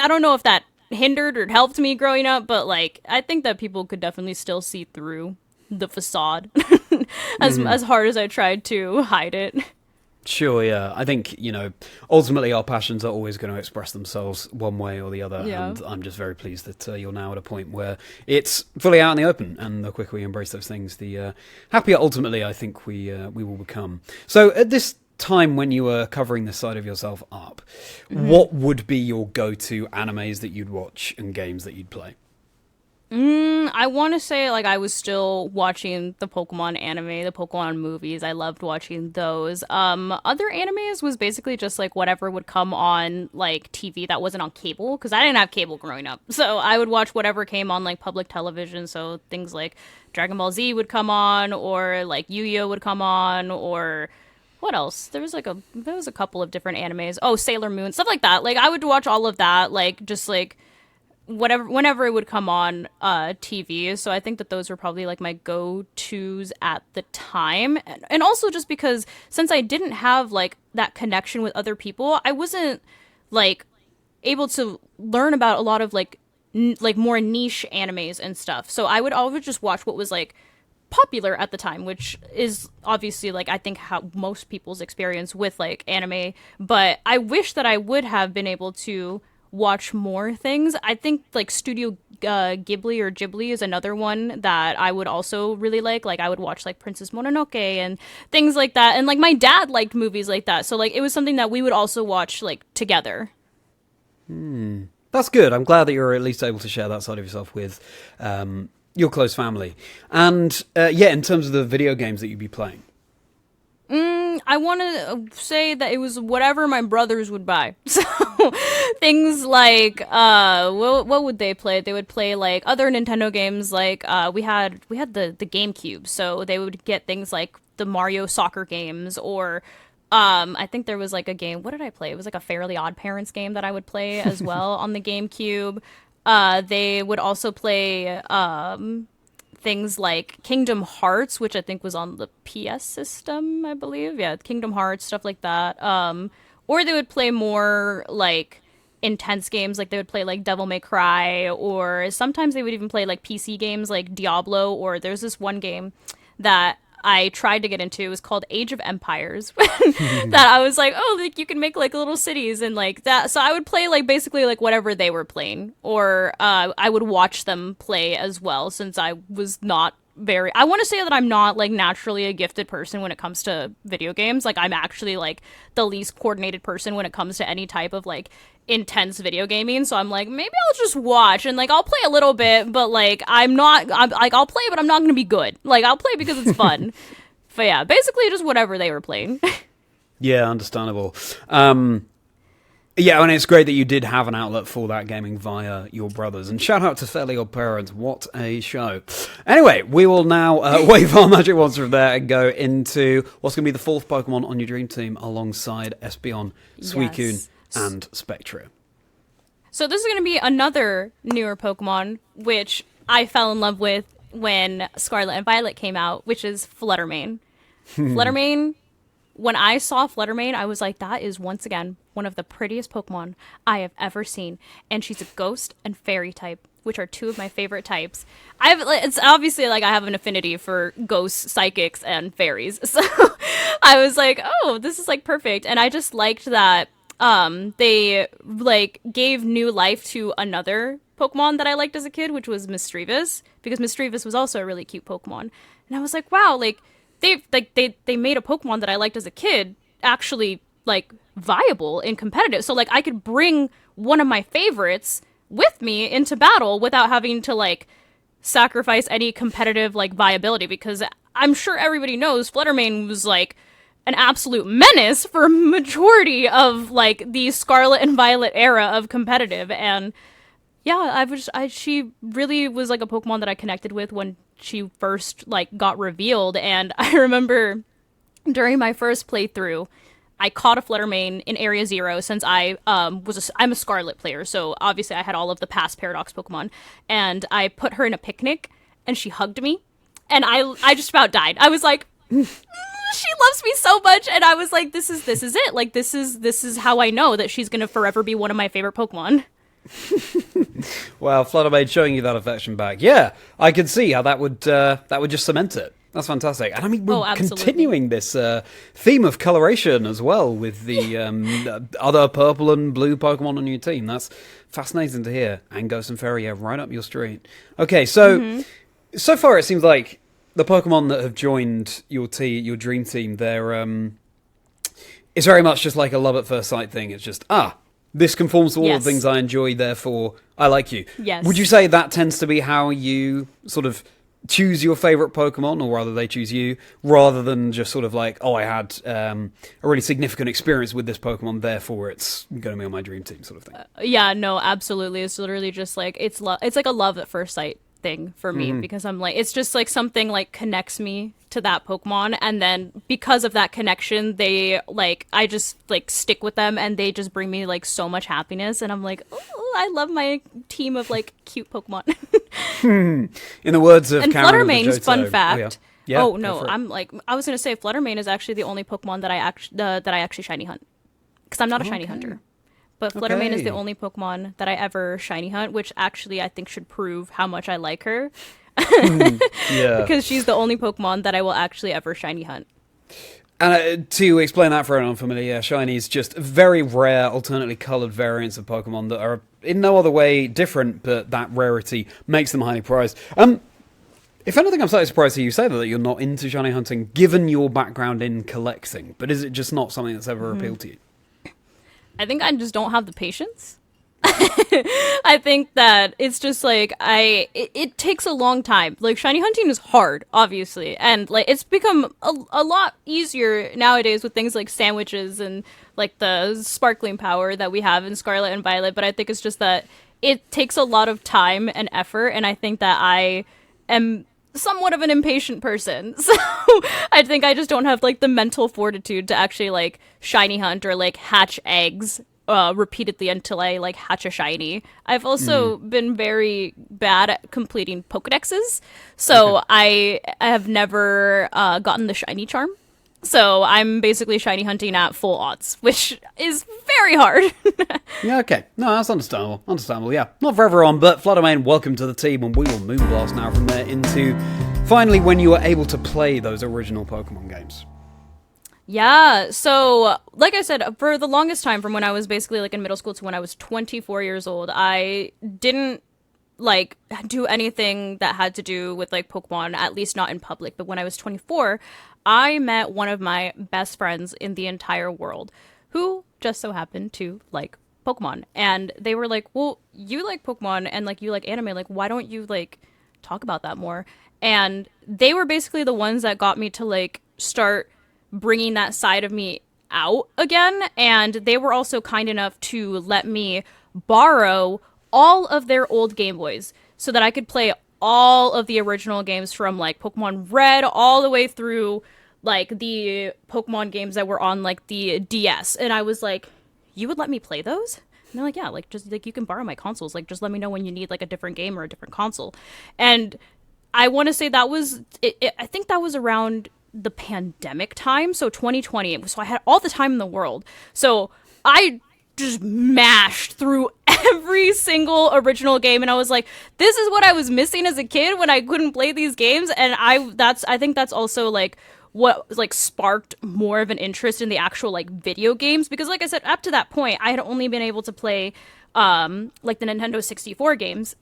don't know if that hindered or helped me growing up, but like I think that people could definitely still see through the facade as hard as I tried to hide it. Sure, yeah. I think, ultimately our passions are always going to express themselves one way or the other. Yeah. And I'm just very pleased that you're now at a point where it's fully out in the open. And the quicker we embrace those things, the happier ultimately I think we will become. So at this time when you were covering this side of yourself up, what would be your go-to animes that you'd watch and games that you'd play? I want to say, like, I was still watching the Pokemon anime, the Pokemon movies. I loved watching those. Other animes was basically just, like, whatever would come on, like, TV that wasn't on cable, because I didn't have cable growing up. So I would watch whatever came on, like, public television. So things like Dragon Ball Z would come on, or, like, Yu-Gi-Oh! Would come on, or what else? There was a couple of different animes. Oh, Sailor Moon, stuff like that. Like, I would watch all of that, like, just, like, whenever it would come on TV. So I think that those were probably like my go-tos at the time. And also just because since I didn't have like that connection with other people, I wasn't like able to learn about a lot of like more niche animes and stuff. So I would always just watch what was like popular at the time, which is obviously like I think how most people's experience with like anime. But I wish that I would have been able to watch more things. I think like Studio Ghibli is another one that I would also really like. Like I would watch like Princess Mononoke and things like that. And like my dad liked movies like that. So like it was something that we would also watch like together. That's good. I'm glad that you're at least able to share that side of yourself with your close family. And in terms of the video games that you'd be playing. I want to say that it was whatever my brothers would buy. So things like what would they play? They would play like other Nintendo games. Like we had the GameCube, so they would get things like the Mario soccer games, or I think there was like a game. What did I play? It was like a Fairly Odd Parents game that I would play as well on the GameCube. They would also play things like Kingdom Hearts, which I think was on the PS system, I believe. Yeah, Kingdom Hearts, stuff like that. Or they would play more like intense games, like they would play like Devil May Cry, or sometimes they would even play like PC games like Diablo, or there's this one game that I tried to get into. It was called Age of Empires. That I was like, oh, like you can make like little cities and like that. So I would play like basically like whatever they were playing, or I would watch them play as well, since I was not I want to say that I'm not like naturally a gifted person when it comes to video games. Like I'm actually like the least coordinated person when it comes to any type of like intense video gaming. So I'm like, maybe I'll just watch and like I'll play a little bit, but like I'm like I'll play, but I'm not gonna be good. Like I'll play because it's fun. But yeah, basically just whatever they were playing. Yeah, understandable. Yeah, and it's great that you did have an outlet for that gaming via your brothers. And shout out to Fairly Odd Parents, what a show. Anyway, we will now wave our magic wands from there and go into what's going to be the fourth Pokemon on your dream team alongside Espeon, Suicune, Yes. and Spectra. So this is going to be another newer Pokemon, which I fell in love with when Scarlet and Violet came out, which is Fluttermane. Fluttermane, when I saw Fluttermane, I was like, that is once again one of the prettiest Pokemon I have ever seen. And she's a ghost and fairy type, which are two of my favorite types. It's obviously like I have an affinity for ghosts, psychics, and fairies. So I was like, oh, this is like perfect. And I just liked that they like gave new life to another Pokemon that I liked as a kid, which was Misdreavus, because Misdreavus was also a really cute Pokemon. And I was like, wow, like they made a Pokemon that I liked as a kid actually like viable and competitive. So like I could bring one of my favorites with me into battle without having to like sacrifice any competitive like viability, because I'm sure everybody knows Fluttermane was like an absolute menace for a majority of like the Scarlet and Violet era of competitive. And yeah, she really was like a Pokemon that I connected with when she first like got revealed. And I remember during my first playthrough, I caught a Fluttermane in Area 0 since I'm a Scarlet player, so obviously I had all of the past Paradox Pokemon, and I put her in a picnic, and she hugged me, and I just about died. I was like, she loves me so much, and I was like, this is it. Like this is how I know that she's gonna forever be one of my favorite Pokemon. Wow, Fluttermane showing you that affection back. Yeah, I could see how that would just cement it. That's fantastic. And I mean, we're continuing this theme of coloration as well with the other purple and blue Pokemon on your team. That's fascinating to hear. And Ghost and Fairy, yeah, right up your street. Okay, so so far it seems like the Pokemon that have joined your dream team, it's very much just like a love at first sight thing. It's just, this conforms to all the things I enjoy, therefore I like you. Yes. Would you say that tends to be how you sort of choose your favorite Pokemon, or rather they choose you, rather than just sort of like, I had a really significant experience with this Pokemon, therefore it's going to be on my dream team sort of thing? Yeah, no, absolutely. It's literally just like, it's like a love at first sight thing for me, because I'm like, it's just like something like connects me to that Pokemon, and then because of that connection, they like, I just like stick with them, and they just bring me like so much happiness, and I'm like, oh, I love my team of like cute Pokemon. In the words of and Cameron Fluttermane's fun fact. Yeah, oh no, I'm like, I was gonna say Fluttermane is actually the only Pokemon that I actually shiny hunt, because I'm not a shiny hunter. But Fluttermane is the only Pokemon that I ever shiny hunt, which actually I think should prove how much I like her. Yeah. Because she's the only Pokemon that I will actually ever shiny hunt. And to explain that for an unfamiliar, shiny is just very rare, alternately coloured variants of Pokemon that are in no other way different, but that rarity makes them highly prized. If anything, I'm slightly surprised to hear you say that you're not into shiny hunting, given your background in collecting. But is it just not something that's ever appealed to you? I think I just don't have the patience. I think that it's just like it takes a long time. Like shiny hunting is hard, obviously, and like it's become a lot easier nowadays with things like sandwiches and like the sparkling power that we have in Scarlet and Violet. But I think it's just that it takes a lot of time and effort, and I think that I am somewhat of an impatient person, so I think I just don't have like the mental fortitude to actually like shiny hunt or like hatch eggs repeatedly until I like hatch a shiny. I've also been very bad at completing Pokedexes, so I have never gotten the shiny charm. So I'm basically shiny hunting at full odds, which is very hard. Yeah, okay. No, that's understandable. Understandable, yeah. Not for everyone, but Fluttermane, welcome to the team, and we will moonblast now from there into finally when you were able to play those original Pokemon games. Yeah, so like I said, for the longest time, from when I was basically like in middle school to when I was 24 years old, I didn't like do anything that had to do with like Pokemon, at least not in public. But when I was 24, I met one of my best friends in the entire world who just so happened to like Pokemon. And they were like, well, you like Pokemon and like you like anime, like why don't you like talk about that more? And they were basically the ones that got me to like start bringing that side of me out again, and they were also kind enough to let me borrow all of their old Game Boys so that I could play all of the original games from like Pokemon Red all the way through like the Pokemon games that were on like the DS. And I was like, you would let me play those? And they're like, yeah, like just like you can borrow my consoles. Like just let me know when you need like a different game or a different console. And I want to say that was I think that was around the pandemic time, so 2020. So I had all the time in the world. So I just mashed through every single original game, and I was like, this is what I was missing as a kid when I couldn't play these games. And I think that's also like what like sparked more of an interest in the actual like video games, because like I said, up to that point I had only been able to play like the Nintendo 64 games.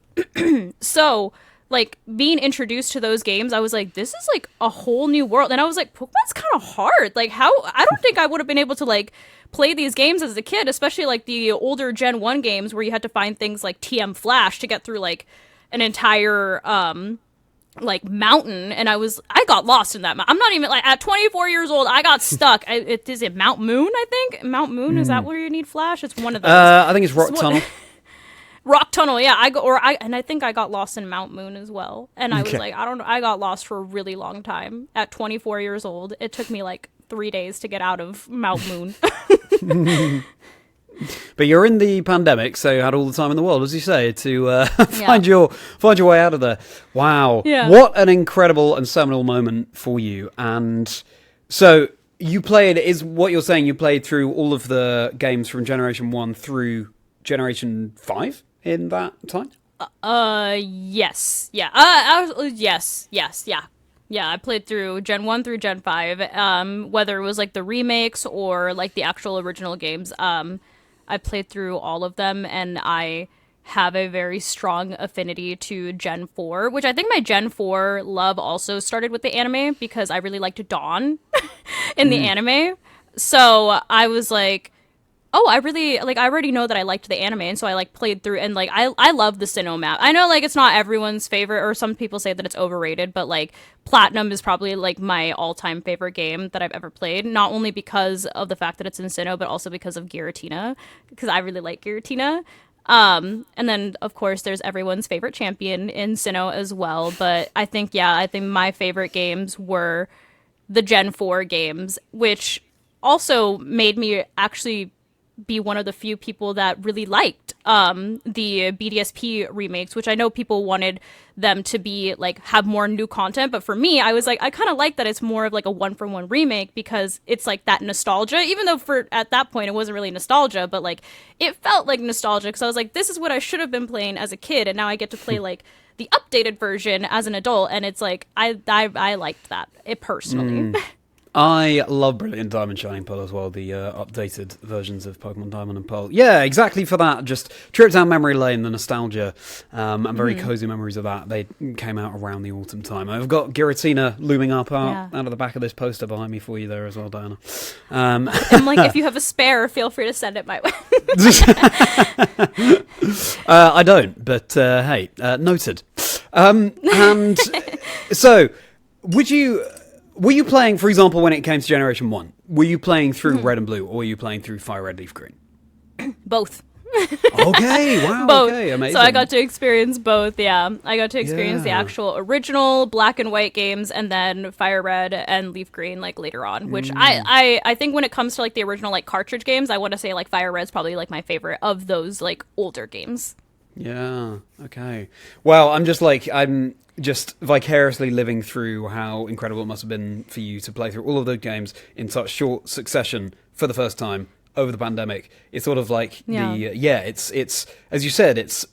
So like being introduced to those games, I was like, this is like a whole new world. And I was like, Pokemon's kind of hard. Like how, I don't think I would have been able to like play these games as a kid, especially like the older Gen 1 games where you had to find things like TM Flash to get through like an entire like mountain. And I got lost in that. I'm not even like at 24 years old, I got stuck. Is it Mount Moon? I think Mount Moon, is that where you need Flash? It's one of those. I think it's Rock Tunnel. Rock Tunnel, yeah. I think I got lost in Mount Moon as well. And I was like, I don't know, I got lost for a really long time at 24 years old. It took me like 3 days to get out of Mount Moon. But you're in the pandemic, so you had all the time in the world, as you say, to find your way out of there. Wow. Yeah. What an incredible and seminal moment for you. And so you played, is what you're saying, you played through all of the games from Generation 1 through Generation 5? In that time? Yes. Yeah. Yes. Yeah. Yeah, I played through Gen 1 through Gen 5, whether it was like the remakes or like the actual original games. I played through all of them, and I have a very strong affinity to Gen 4, which I think my Gen 4 love also started with the anime, because I really liked Dawn in the anime. So I was like, oh, I already know that I liked the anime, and so I like played through, and like I love the Sinnoh map. I know like it's not everyone's favorite, or some people say that it's overrated, but like Platinum is probably like my all-time favorite game that I've ever played, not only because of the fact that it's in Sinnoh, but also because of Giratina, because I really like Giratina. And then of course there's everyone's favorite champion in Sinnoh as well, but I think my favorite games were the Gen 4 games, which also made me actually be one of the few people that really liked the BDSP remakes, which I know people wanted them to be like have more new content, but for me, I was like, I kind of like that it's more of like a one-for-one remake, because it's like that nostalgia, even though for at that point it wasn't really nostalgia, but like it felt like nostalgia, because I was like, this is what I should have been playing as a kid, and now I get to play like the updated version as an adult, and it's like I liked that it personally. I love Brilliant Diamond Shining Pearl as well, the updated versions of Pokemon Diamond and Pearl. Yeah, exactly for that. Just trip down memory lane, the nostalgia, and very cozy memories of that. They came out around the autumn time. I've got Giratina looming up out of the back of this poster behind me for you there as well, Diana. I'm like, if you have a spare, feel free to send it my way. I don't, but hey, noted. And so, were you playing, for example, when it came to Generation 1, were you playing through Red and Blue, or were you playing through Fire Red, Leaf Green? Both. Okay, wow, both. Okay, amazing. So I got to experience both, yeah. I got to experience the actual original black and white games, and then Fire Red and Leaf Green like later on, which I think when it comes to like the original like cartridge games, I want to say like Fire Red's probably like my favorite of those like older games. Yeah, okay. Well, I'm just vicariously living through how incredible it must have been for you to play through all of those games in such short succession for the first time over the pandemic. It's sort of like it's as you said, it's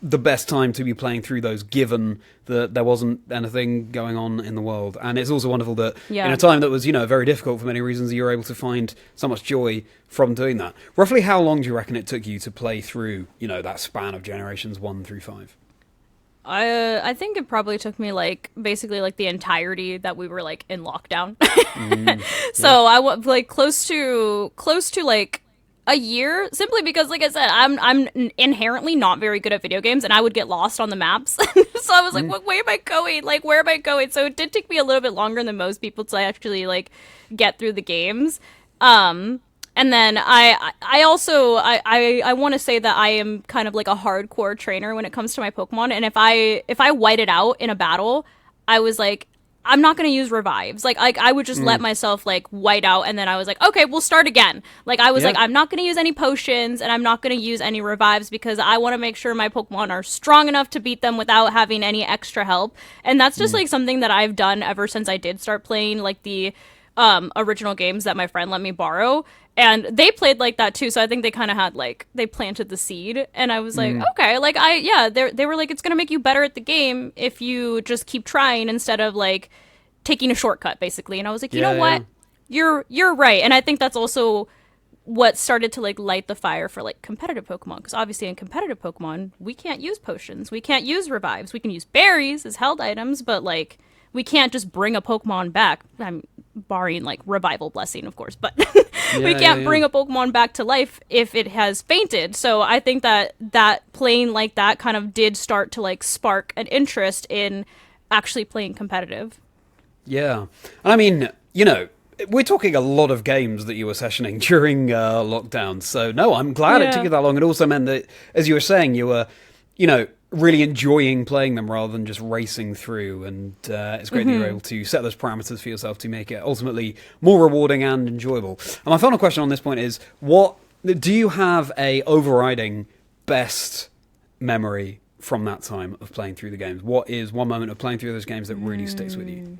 the best time to be playing through those, given that there wasn't anything going on in the world. And it's also wonderful that in a time that was, very difficult for many reasons, you were able to find so much joy from doing that. Roughly how long do you reckon it took you to play through, that span of generations 1 through 5? I think it probably took me like basically like the entirety that we were like in lockdown. So I was like close to like a year, simply because like I said, I'm inherently not very good at video games, and I would get lost on the maps. So I was like, what way am I going? Like, where am I going? So it did take me a little bit longer than most people to actually like get through the games. And then I also I want to say that I am kind of like a hardcore trainer when it comes to my Pokemon. And if I white it out in a battle, I was like, I'm not gonna use revives. Like I would just let myself like white out, and then I was like, okay, we'll start again. Like I was like, I'm not gonna use any potions, and I'm not gonna use any revives because I want to make sure my Pokemon are strong enough to beat them without having any extra help. And that's just like something that I've done ever since I did start playing like the original games that my friend let me borrow. And they played like that too, so I think they kind of had like they planted the seed, and I was like, okay, like they were like, it's gonna make you better at the game if you just keep trying instead of like taking a shortcut, basically. And I was like, you know what, you're right, and I think that's also what started to like light the fire for like competitive Pokemon, because obviously in competitive Pokemon we can't use potions, we can't use revives, we can use berries as held items, but like we can't just bring a Pokemon back. I'm barring like revival blessing, of course, but we can't bring a Pokemon back to life if it has fainted. So I think that playing like that kind of did start to like spark an interest in actually playing competitive. Yeah. I mean, you know, we're talking a lot of games that you were sessioning during lockdown. So no, I'm glad it took you that long. It also meant that, as you were saying, you were, you know, really enjoying playing them rather than just racing through, and it's great that you're able to set those parameters for yourself to make it ultimately more rewarding and enjoyable. And my final question on this point is, what do you have a overriding best memory from that time of playing through the games? What is one moment of playing through those games that really sticks with you?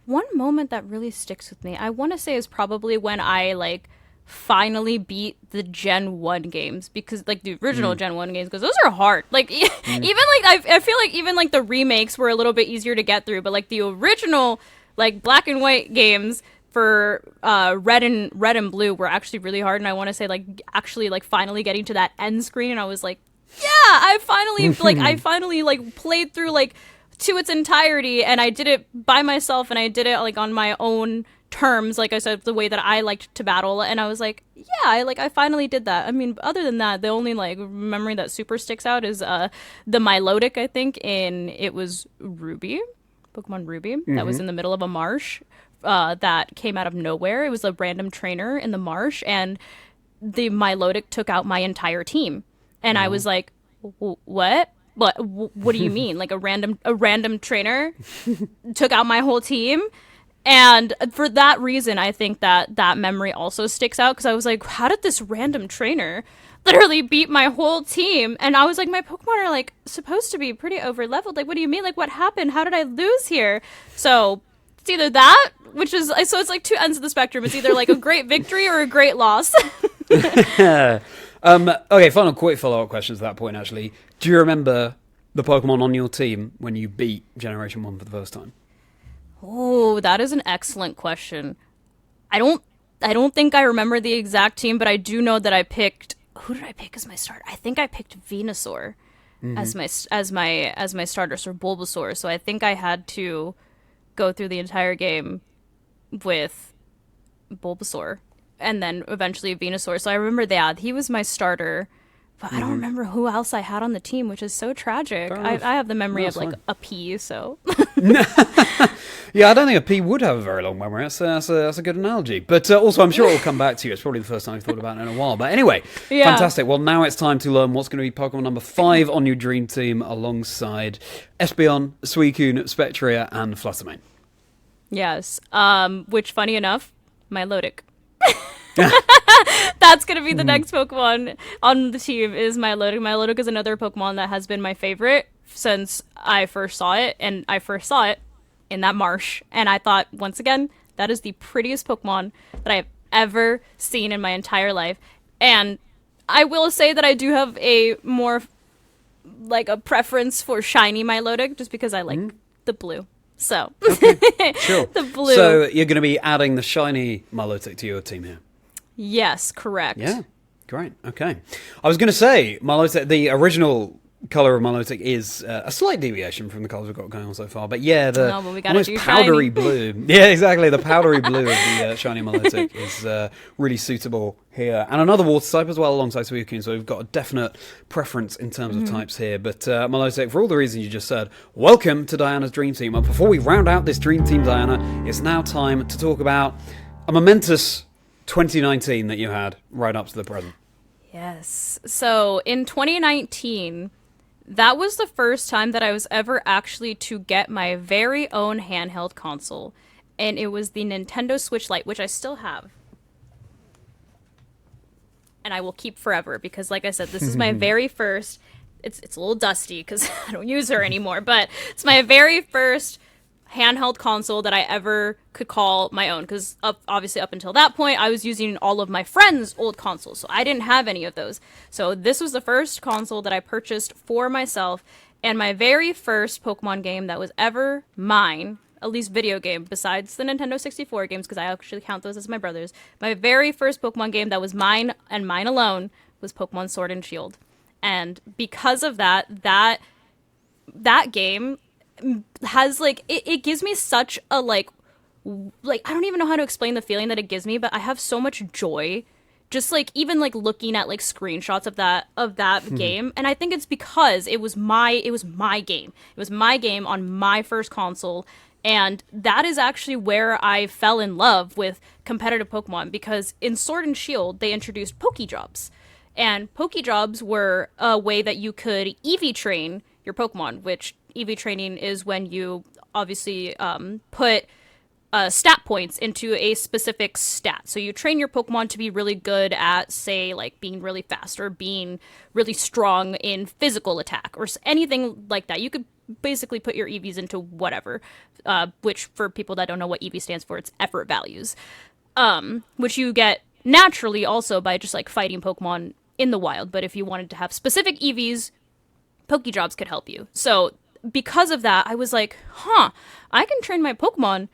One moment that really sticks with me, I want to say, is probably when I like finally beat the Gen 1 games, because like the original Gen 1 games, because those are hard. Like even like I feel like even like the remakes were a little bit easier to get through, but like the original like black and white games for red and blue were actually really hard. And I want to say like actually like finally getting to that end screen, and I was like, yeah, I finally like played through like to its entirety, and I did it by myself, and I did it like on my own terms, like I said, the way that I liked to battle. And I was like, yeah, I finally did that. I mean, other than that, the only like memory that super sticks out is the Milotic, I think, it was Ruby, Pokemon Ruby, that was in the middle of a marsh that came out of nowhere. It was a random trainer in the marsh, and the Milotic took out my entire team, and I was like, what do you mean? Like a random trainer took out my whole team? And for that reason, I think that memory also sticks out, because I was like, how did this random trainer literally beat my whole team? And I was like, my Pokemon are like supposed to be pretty over leveled. Like, what do you mean? Like, what happened? How did I lose here? So it's either that, so it's like two ends of the spectrum. It's either like a great victory or a great loss. Okay, final quick follow-up questions at that point, actually. Do you remember the Pokemon on your team when you beat Generation 1 for the first time? Oh, that is an excellent question. I don't think I remember the exact team, but I do know that I picked, who did I pick as my starter? I think I picked Venusaur as my starter, or Bulbasaur. So I think I had to go through the entire game with Bulbasaur and then eventually Venusaur. So I remember that he was my starter, but I don't remember who else I had on the team, which is so tragic. I have the memory of like a P, so. Yeah, I don't think a P would have a very long memory. That's a good analogy. But also, I'm sure it will come back to you. It's probably the first time I've thought about it in a while. But anyway, fantastic. Well, now it's time to learn what's going to be Pokemon number 5 on your dream team alongside Espeon, Suicune, Spectria, and Fluttermane. Yes. Which, funny enough, Milotic. That's going to be the next Pokemon on the team is Milotic. Milotic is another Pokemon that has been my favorite since I first saw it, and I first saw it in that marsh. And I thought, once again, that is the prettiest Pokemon that I have ever seen in my entire life. And I will say that I do have a more, like, a preference for shiny Milotic, just because I like the blue. So, okay, sure. The blue. So you're going to be adding the shiny Milotic to your team here? Yes, correct. Yeah, great. Okay. I was going to say, Milotic, the original color of Milotic is a slight deviation from the colors we've got going on so far. But yeah, the No, but we gotta almost do powdery shiny. blue. Yeah, exactly. The powdery blue of the shiny Milotic is really suitable here. And another water type as well alongside Suicune, so we've got a definite preference in terms of types here. But Milotic, for all the reasons you just said, welcome to Diana's Dream Team. And before we round out this Dream Team, Diana, it's now time to talk about a momentous 2019 that you had right up to the present. Yes. So in 2019, that was the first time that I was ever actually to get my very own handheld console. And it was the Nintendo Switch Lite, which I still have. And I will keep forever because, like I said, this is my very first... It's a little dusty because I don't use her anymore, but it's my very first handheld console that I ever could call my own, because obviously up until that point I was using all of my friends' old consoles, so I didn't have any of those. So this was the first console that I purchased for myself, and my very first Pokemon game that was ever mine, at least video game, besides the Nintendo 64 games, because I actually count those as my brother's. My very first Pokemon game that was mine and mine alone was Pokemon Sword and Shield. And because of that game has it gives me such a like I don't even know how to explain the feeling that it gives me, but I have so much joy just even looking at screenshots of that game. And I think it's because it was my game. It was my game on my first console, and that is actually where I fell in love with competitive Pokemon, because in Sword and Shield they introduced Pokejobs. And Pokejobs were a way that you could EV train your Pokemon, which EV training is when you obviously put stat points into a specific stat. So you train your Pokemon to be really good at, say, being really fast or being really strong in physical attack or anything like that. You could basically put your EVs into whatever, which for people that don't know what EV stands for, it's effort values, which you get naturally also by just fighting Pokemon in the wild. But if you wanted to have specific EVs, Pokejobs could help you. So because of that, I was like, I can train my Pokemon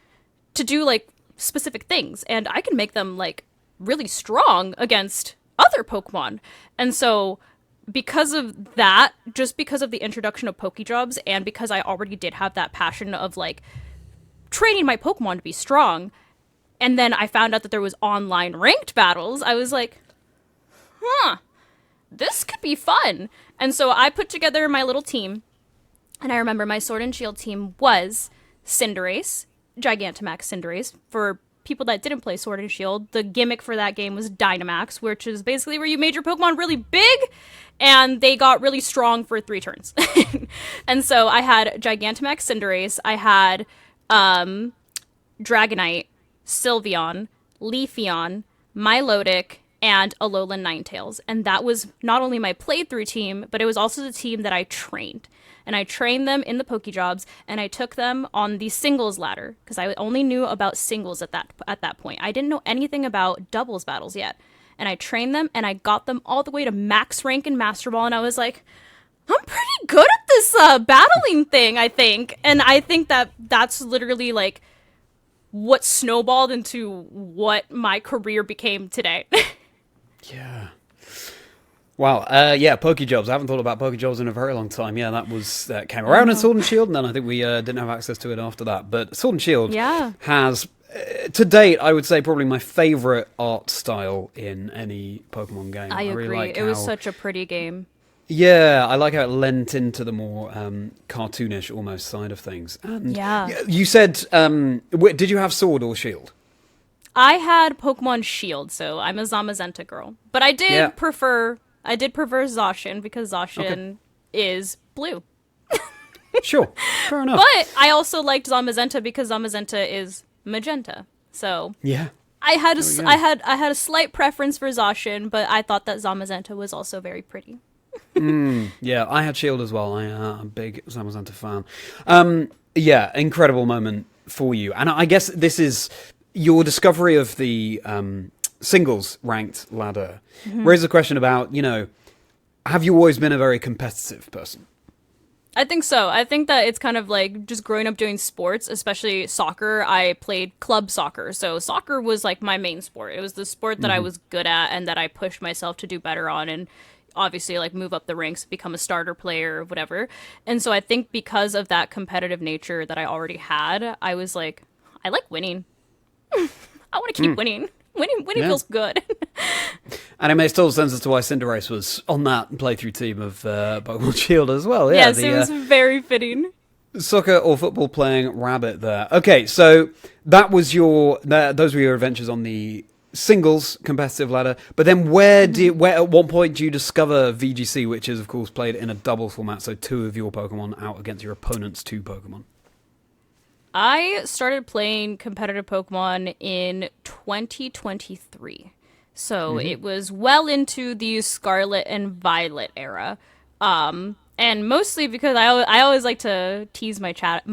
to do specific things, and I can make them really strong against other Pokemon. And so because of that, just because of the introduction of Pokejobs, and because I already did have that passion of training my Pokemon to be strong, and then I found out that there was online ranked battles, I was like, this could be fun. And so I put together my little team, and I remember my Sword and Shield team was Cinderace, Gigantamax Cinderace. For people that didn't play Sword and Shield, the gimmick for that game was Dynamax, which is basically where you made your Pokemon really big, and they got really strong for 3 turns. And so I had Gigantamax Cinderace, I had Dragonite, Sylveon, Leafeon, Milotic, and Alolan Ninetales. And that was not only my playthrough team, but it was also the team that I trained. And I trained them in the Pokejobs, and I took them on the singles ladder, because I only knew about singles at that point. I didn't know anything about doubles battles yet. And I trained them, and I got them all the way to max rank in Master Ball, and I was like, I'm pretty good at this battling thing, I think. And I think that that's literally what snowballed into what my career became today. Yeah. Wow. Yeah, Pokejobs. I haven't thought about Pokejobs in a very long time. Yeah, that came around in Sword and Shield, and then I think we didn't have access to it after that. But Sword and Shield has, to date, I would say probably my favorite art style in any Pokemon game. I agree. Really it was such a pretty game. Yeah, I like how it lent into the more cartoonish almost side of things. And you said, did you have Sword or Shield? I had Pokemon Shield, so I'm a Zamazenta girl. But I did prefer Zacian, because Zacian is blue. Sure, fair enough. But I also liked Zamazenta because Zamazenta is magenta. So I had a slight preference for Zacian, but I thought that Zamazenta was also very pretty. Yeah, I had Shield as well. I'm a big Zamazenta fan. Yeah, incredible moment for you. And I guess this is your discovery of the singles ranked ladder. Raises a question about, have you always been a very competitive person? I think so. I think that it's kind of just growing up doing sports, especially soccer. I played club soccer. So soccer was my main sport. It was the sport that I was good at and that I pushed myself to do better on. And obviously like move up the ranks, become a starter player or whatever. And so I think because of that competitive nature that I already had, I was like, I like winning. I want to keep winning. Winning feels good. And it makes total sense as to why Cinderace was on that playthrough team of Pokemon Shield as well. Yeah, yes, it was very fitting. Soccer or football playing rabbit there. Okay, so that was those were your adventures on the singles competitive ladder. But then where at what point do you discover VGC, which is of course played in a double format, so 2 of your Pokemon out against your opponent's 2 Pokemon? I started playing competitive Pokemon in 2023. So it was well into the Scarlet and Violet era. And mostly because I always like to tease my chat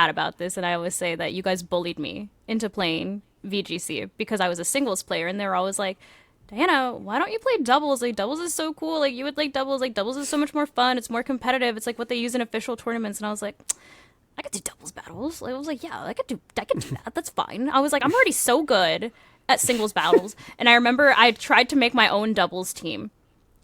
about this, and I always say that you guys bullied me into playing VGC because I was a singles player, and they were always like, Diana, why don't you play doubles? Like, doubles is so cool. Like, you would like doubles. Like, doubles is so much more fun. It's more competitive. It's like what they use in official tournaments. And I was like, I could do doubles battles. Like, I was like, yeah, I could do that. That's fine. I was like, I'm already so good at singles battles. And I remember I tried to make my own doubles team.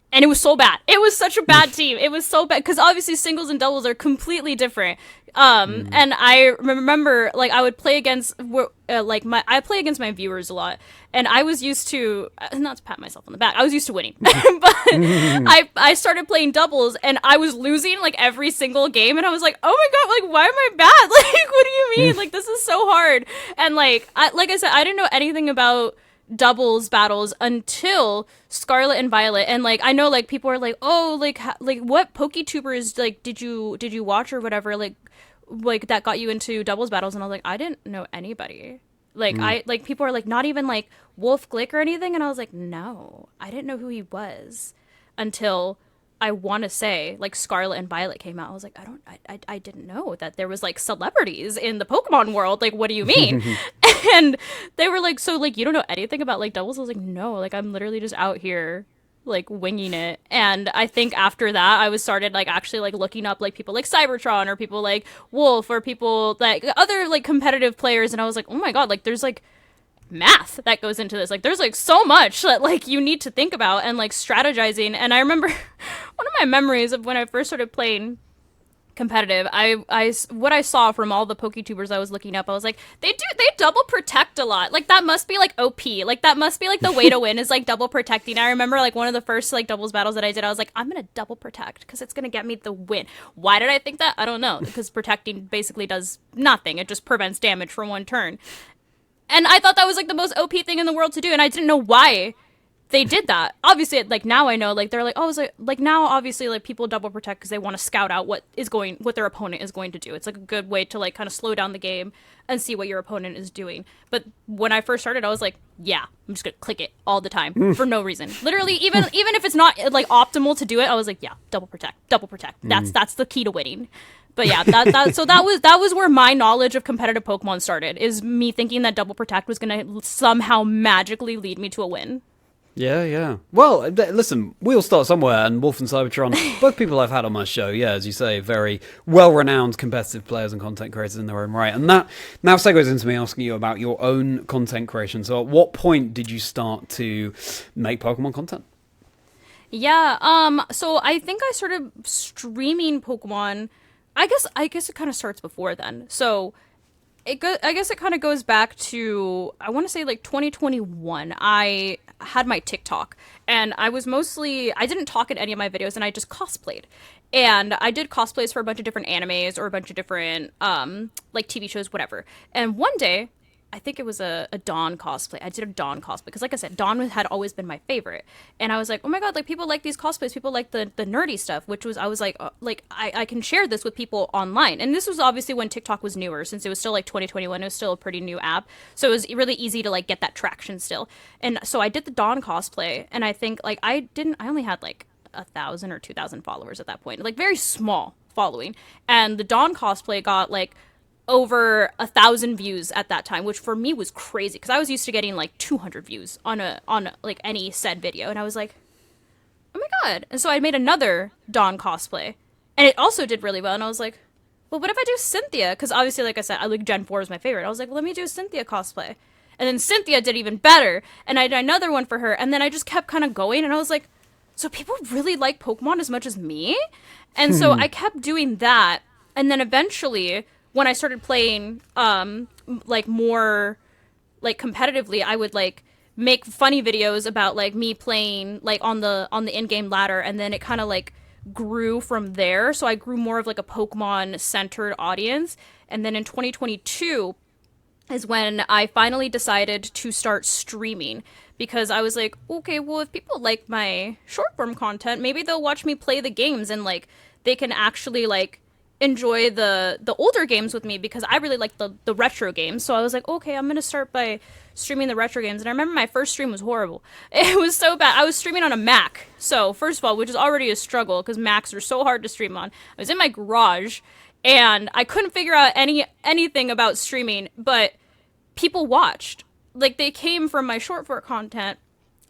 And it was so bad. It was such a bad team. It was so bad because obviously singles and doubles are completely different. And I remember like I would play against I play against my viewers a lot, and I was used to not to pat myself on the back. I was used to winning, but I started playing doubles, and I was losing like every single game, and I was like, oh my god, like why am I bad? Like what do you mean? Like this is so hard. And like I said, I didn't know anything about doubles battles until Scarlet and Violet, and like I know like people are like, oh, like what PokeTubers like did you watch or whatever like that got you into doubles battles? And I was like, I didn't know anybody. Like I like people are like not even like Wolf Glick or anything, and I was like, no, I didn't know who he was until I want to say like Scarlet and Violet came out. I was like, I didn't know that there was like celebrities in the Pokemon world. Like, what do you mean? And they were like, so like you don't know anything about like doubles? I was like, no, like I'm literally just out here like winging it. And I think after that I was started like actually like looking up like people like Cybertron or people like Wolf or people like other like competitive players, and I was like, oh my god, like there's like math that goes into this. Like there's like so much that like you need to think about and like strategizing. And I remember one of my memories of when I first started playing competitive, I what I saw from all the PokeTubers I was looking up, I was like, they double protect a lot. Like that must be like OP. Like that must be like the way to win is like double protecting. I remember like one of the first like doubles battles that I did, I was like, I'm gonna double protect because it's gonna get me the win. Why did I think that? I don't know, because protecting basically does nothing. It just prevents damage for one turn. And I thought that was like the most OP thing in the world to do, and I didn't know why they did that. Obviously, like now I know, like they're like, oh, it's like now obviously like people double protect because they want to scout out what their opponent is going to do. It's like a good way to like kind of slow down the game and see what your opponent is doing. But when I first started, I was like, yeah, I'm just gonna click it all the time for no reason. Literally, even if it's not like optimal to do it, I was like, yeah, double protect. That's the key to winning. But yeah, that was where my knowledge of competitive Pokemon started, is me thinking that double protect was gonna somehow magically lead me to a win. Yeah. Well, listen, we all start somewhere, and Wolf and Cybertron, both people I've had on my show, yeah, as you say, very well-renowned competitive players and content creators in their own right. And that now segues into me asking you about your own content creation. So at what point did you start to make Pokemon content? Yeah, so I think I started streaming Pokemon. I guess it kind of starts before then. So I guess it kind of goes back to, I want to say like 2021. I had my TikTok, and I didn't talk in any of my videos, and I just cosplayed. And I did cosplays for a bunch of different animes or a bunch of different like TV shows, whatever. And one day, I think it was a Dawn cosplay. I did a Dawn cosplay because, like I said, Dawn had always been my favorite. And I was like, oh my god, like people like these cosplays. People like the nerdy stuff, which was, I was like I can share this with people online. And this was obviously when TikTok was newer, since it was still like 2021. It was still a pretty new app, so it was really easy to like get that traction still. And so I did the Dawn cosplay, and I think like I only had like 1,000 or 2,000 followers at that point, like very small following. And the Dawn cosplay got like over 1,000 views at that time, which for me was crazy because I was used to getting like 200 views on like any said video, and I was like, oh my god. And so I made another Dawn cosplay, and it also did really well. And I was like, well, what if I do Cynthia? Because obviously, like I said, I like Gen 4 is my favorite. I was like, well, let me do a Cynthia cosplay. And then Cynthia did even better, and I did another one for her, and then I just kept kind of going, and I was like, so people really like Pokemon as much as me. And so I kept doing that. And then eventually, when I started playing, like, more, like, competitively, I would, like, make funny videos about, like, me playing, like, on the in-game ladder. And then it kind of, like, grew from there. So I grew more of, like, a Pokemon-centered audience. And then in 2022 is when I finally decided to start streaming, because I was like, okay, well, if people like my short form content, maybe they'll watch me play the games, and like they can actually like enjoy the older games with me, because I really like the retro games. So I was like, okay, I'm gonna start by streaming the retro games. And I remember my first stream was horrible. It was so bad. I was streaming on a Mac, so first of all, which is already a struggle because Macs are so hard to stream on. I was in my garage and I couldn't figure out anything about streaming, but people watched. Like, they came from my short form content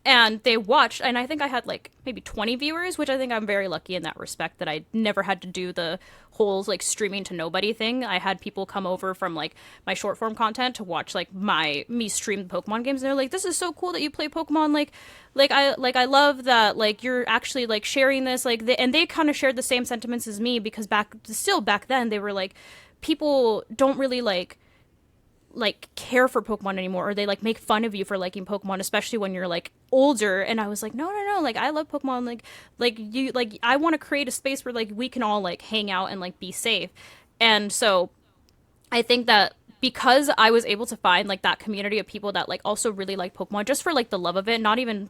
and they watched, and I think I had like maybe 20 viewers, which I think I'm very lucky in that respect, that I never had to do the whole like streaming to nobody thing. I had people come over from like my short form content to watch like me stream Pokemon games, and they're like, this is so cool that you play Pokemon, I love that like you're actually like sharing this, like and they kind of shared the same sentiments as me, because back then they were like, people don't really like care for Pokemon anymore, or they like make fun of you for liking Pokemon, especially when you're like older. And I was like, no, like I love Pokemon, like you, like I want to create a space where like we can all like hang out and like be safe. And so I think that because I was able to find like that community of people that like also really like Pokemon just for like the love of it, not even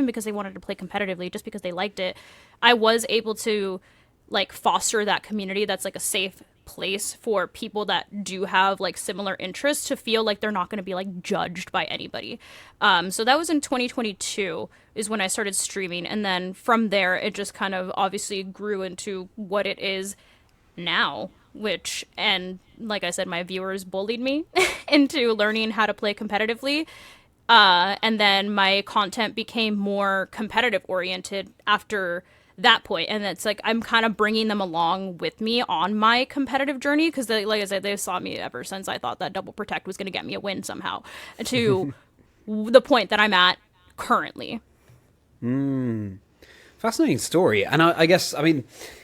because they wanted to play competitively, just because they liked it, I was able to like foster that community that's like a safe place for people that do have like similar interests to feel like they're not going to be like judged by anybody. So that was in 2022 is when I started streaming, and then from there it just kind of obviously grew into what it is now, which, and like I said, my viewers bullied me into learning how to play competitively. And then my content became more competitive oriented after that point, and it's like I'm kind of bringing them along with me on my competitive journey, because like I said, they've saw me ever since I thought that Double Protect was going to get me a win somehow, to the point that I'm at currently. Fascinating story. And I guess, I mean,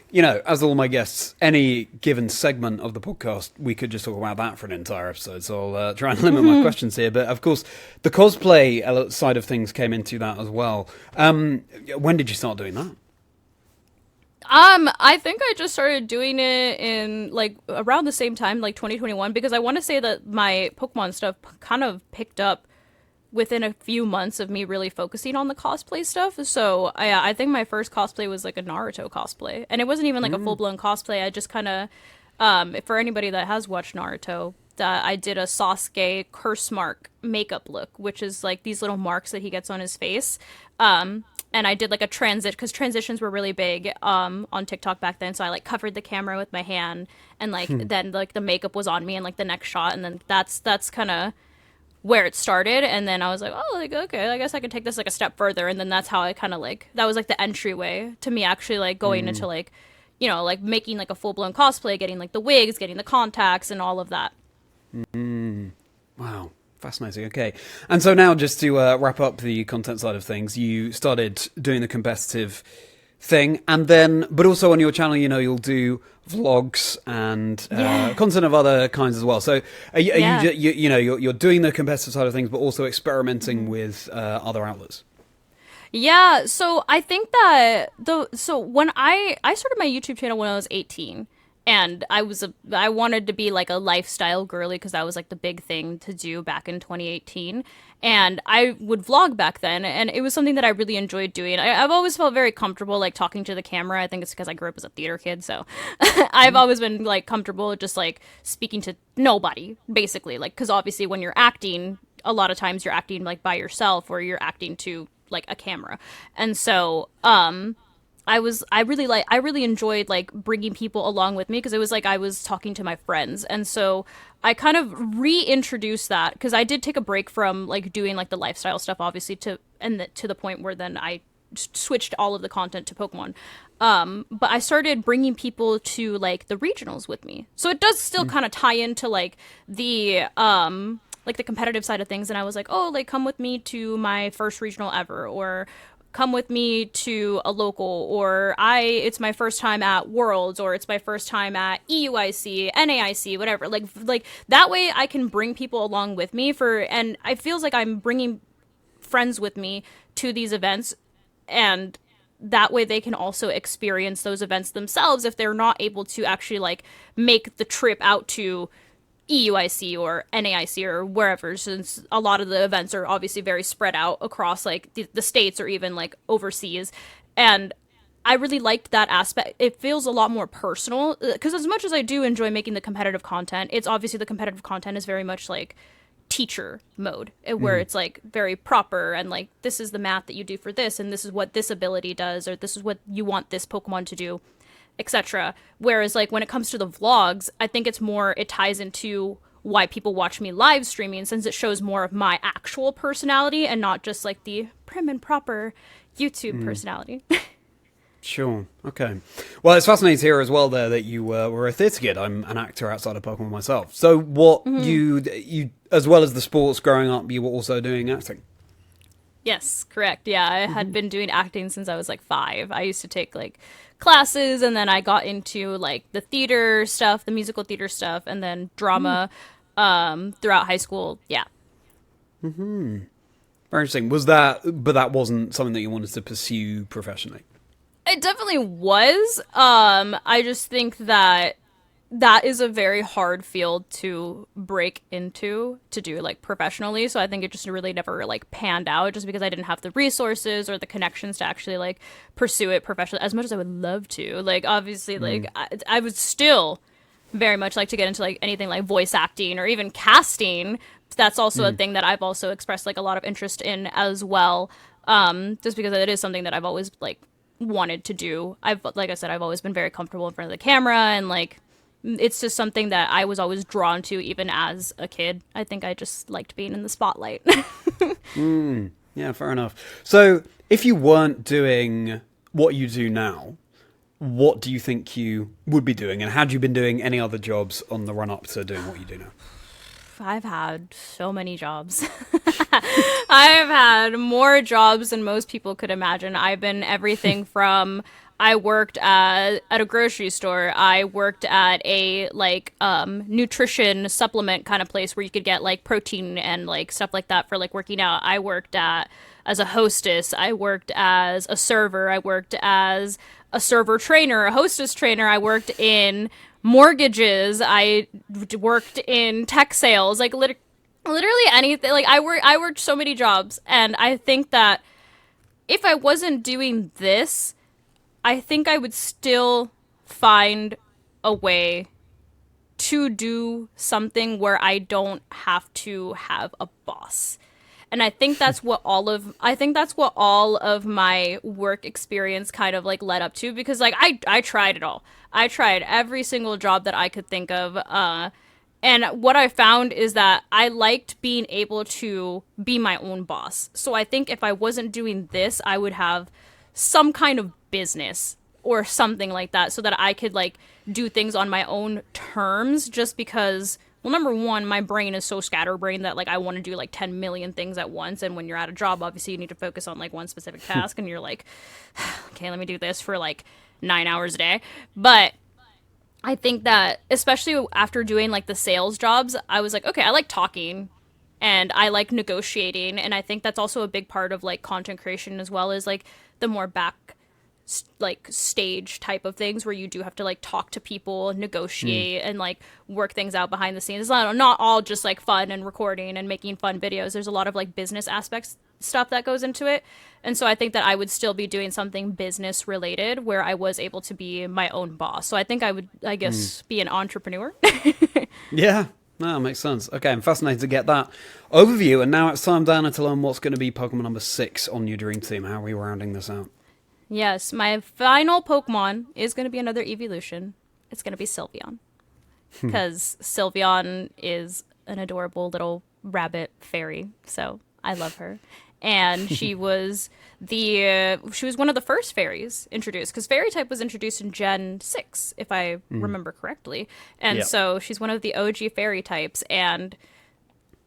you know, as all my guests, any given segment of the podcast, we could just talk about that for an entire episode. So I'll try and limit my questions here. But of course, the cosplay side of things came into that as well. When did you start doing that? I think I just started doing it in like around the same time, like 2021, because I want to say that my Pokemon stuff kind of picked up within a few months of me really focusing on the cosplay stuff. So I think my first cosplay was like a Naruto cosplay, and it wasn't even like a full-blown cosplay. I just kind of, for anybody that has watched Naruto, I did a Sasuke curse mark makeup look, which is like these little marks that he gets on his face. And I did like a transit, because transitions were really big on TikTok back then. So I like covered the camera with my hand, and like then like the makeup was on me in like the next shot, and then that's kind of where it started. And then I was like, oh, like okay, I guess I can take this like a step further. And then that's how I kind of like, that was like the entryway to me actually like going into like, you know, like making like a full blown cosplay, getting like the wigs, getting the contacts, and all of that. Wow. Fascinating. Okay. And so now, just to wrap up the content side of things, you started doing the competitive thing, and then, but also on your channel, you know, you'll do vlogs and content of other kinds as well. So are you know, you're doing the competitive side of things, but also experimenting with other outlets. Yeah. So I think that when I started my YouTube channel when I was 18. And I wanted to be like a lifestyle girly, because that was like the big thing to do back in 2018. And I would vlog back then, and it was something that I really enjoyed doing. I've always felt very comfortable like talking to the camera. I think it's because I grew up as a theater kid, so I've always been like comfortable just like speaking to nobody, basically. Like, because obviously when you're acting, a lot of times you're acting like by yourself, or you're acting to like a camera. And so I really enjoyed like bringing people along with me, because it was like I was talking to my friends. And so I kind of reintroduced that, because I did take a break from like doing like the lifestyle stuff, obviously, to the point where then I switched all of the content to Pokemon. But I started bringing people to like the regionals with me. So it does still kind of tie into like the competitive side of things. And I was like, oh, like come with me to my first regional ever, or come with me to a local, or it's my first time at Worlds, or it's my first time at EUIC, NAIC, whatever. Like that way I can bring people along with me and I feels like I'm bringing friends with me to these events, and that way they can also experience those events themselves if they're not able to actually like make the trip out to EUIC or NAIC or wherever, since a lot of the events are obviously very spread out across like the states or even like overseas. And I really liked that aspect. It feels a lot more personal, because as much as I do enjoy making the competitive content, it's obviously the competitive content is very much like teacher mode, where it's like very proper and like, this is the math that you do for this, and this is what this ability does, or this is what you want this Pokemon to do, etc. Whereas like when it comes to the vlogs, I think it ties into why people watch me live streaming, since it shows more of my actual personality and not just like the prim and proper YouTube personality. Sure. Okay. Well, it's fascinating to hear as well there that you were a theatre kid. I'm an actor outside of Pokemon myself. So what you as well as the sports growing up, you were also doing acting? Yes, correct. Yeah, I had been doing acting since I was like 5. I used to take like classes, and then I got into like the theater stuff, the musical theater stuff, and then drama throughout high school. Yeah. Very interesting. But that wasn't something that you wanted to pursue professionally? It definitely was. I just think that is a very hard field to break into to do like professionally. So I think it just really never like panned out, just because I didn't have the resources or the connections to actually like pursue it professionally as much as I would love to. Like obviously like I would still very much like to get into like anything like voice acting or even casting. That's also a thing that I've also expressed like a lot of interest in as well. Just because it is something that I've always like wanted to do. Like I said, I've always been very comfortable in front of the camera, and like it's just something that I was always drawn to even as a kid. I think I just liked being in the spotlight. Yeah, fair enough. So if you weren't doing what you do now, what do you think you would be doing, and had you been doing any other jobs on the run up to doing what you do now? I've had so many jobs. I've had more jobs than most people could imagine. I've been everything from I worked at a grocery store. I worked at a like nutrition supplement kind of place where you could get like protein and like stuff like that for like working out. I worked as a hostess. I worked as a server. I worked as a server trainer, a hostess trainer. I worked in mortgages. I worked in tech sales, like literally anything. Like I worked so many jobs, and I think that if I wasn't doing this, I think I would still find a way to do something where I don't have to have a boss. And I think that's what all of my work experience kind of like led up to, because like I tried it all. I tried every single job that I could think of. And what I found is that I liked being able to be my own boss. So I think if I wasn't doing this, I would have some kind of business or something like that, so that I could like do things on my own terms, just because, well, number one, my brain is so scatterbrained that like I want to do like 10 million things at once, and when you're at a job, obviously you need to focus on like one specific task, and you're like, okay, let me do this for like 9 hours a day. But I think that especially after doing like the sales jobs, I was like, okay, I like talking and I like negotiating, and I think that's also a big part of like content creation as well, is like the more back like stage type of things where you do have to like talk to people, negotiate, and like work things out behind the scenes. It's not all just like fun and recording and making fun videos. There's a lot of like business aspects stuff that goes into it. And so I think that I would still be doing something business related where I was able to be my own boss. So I think I would, I guess, be an entrepreneur. Yeah. No, that makes sense. Okay, I'm fascinated to get that overview. And now it's time, Dana, to learn what's going to be Pokemon number 6 on your dream team. How are we rounding this out? Yes, my final Pokemon is going to be another evolution. It's going to be Sylveon. Because Sylveon is an adorable little rabbit fairy. So I love her. And she was one of the first fairies introduced, because fairy type was introduced in Gen 6, if I remember correctly. And so she's one of the OG fairy types. And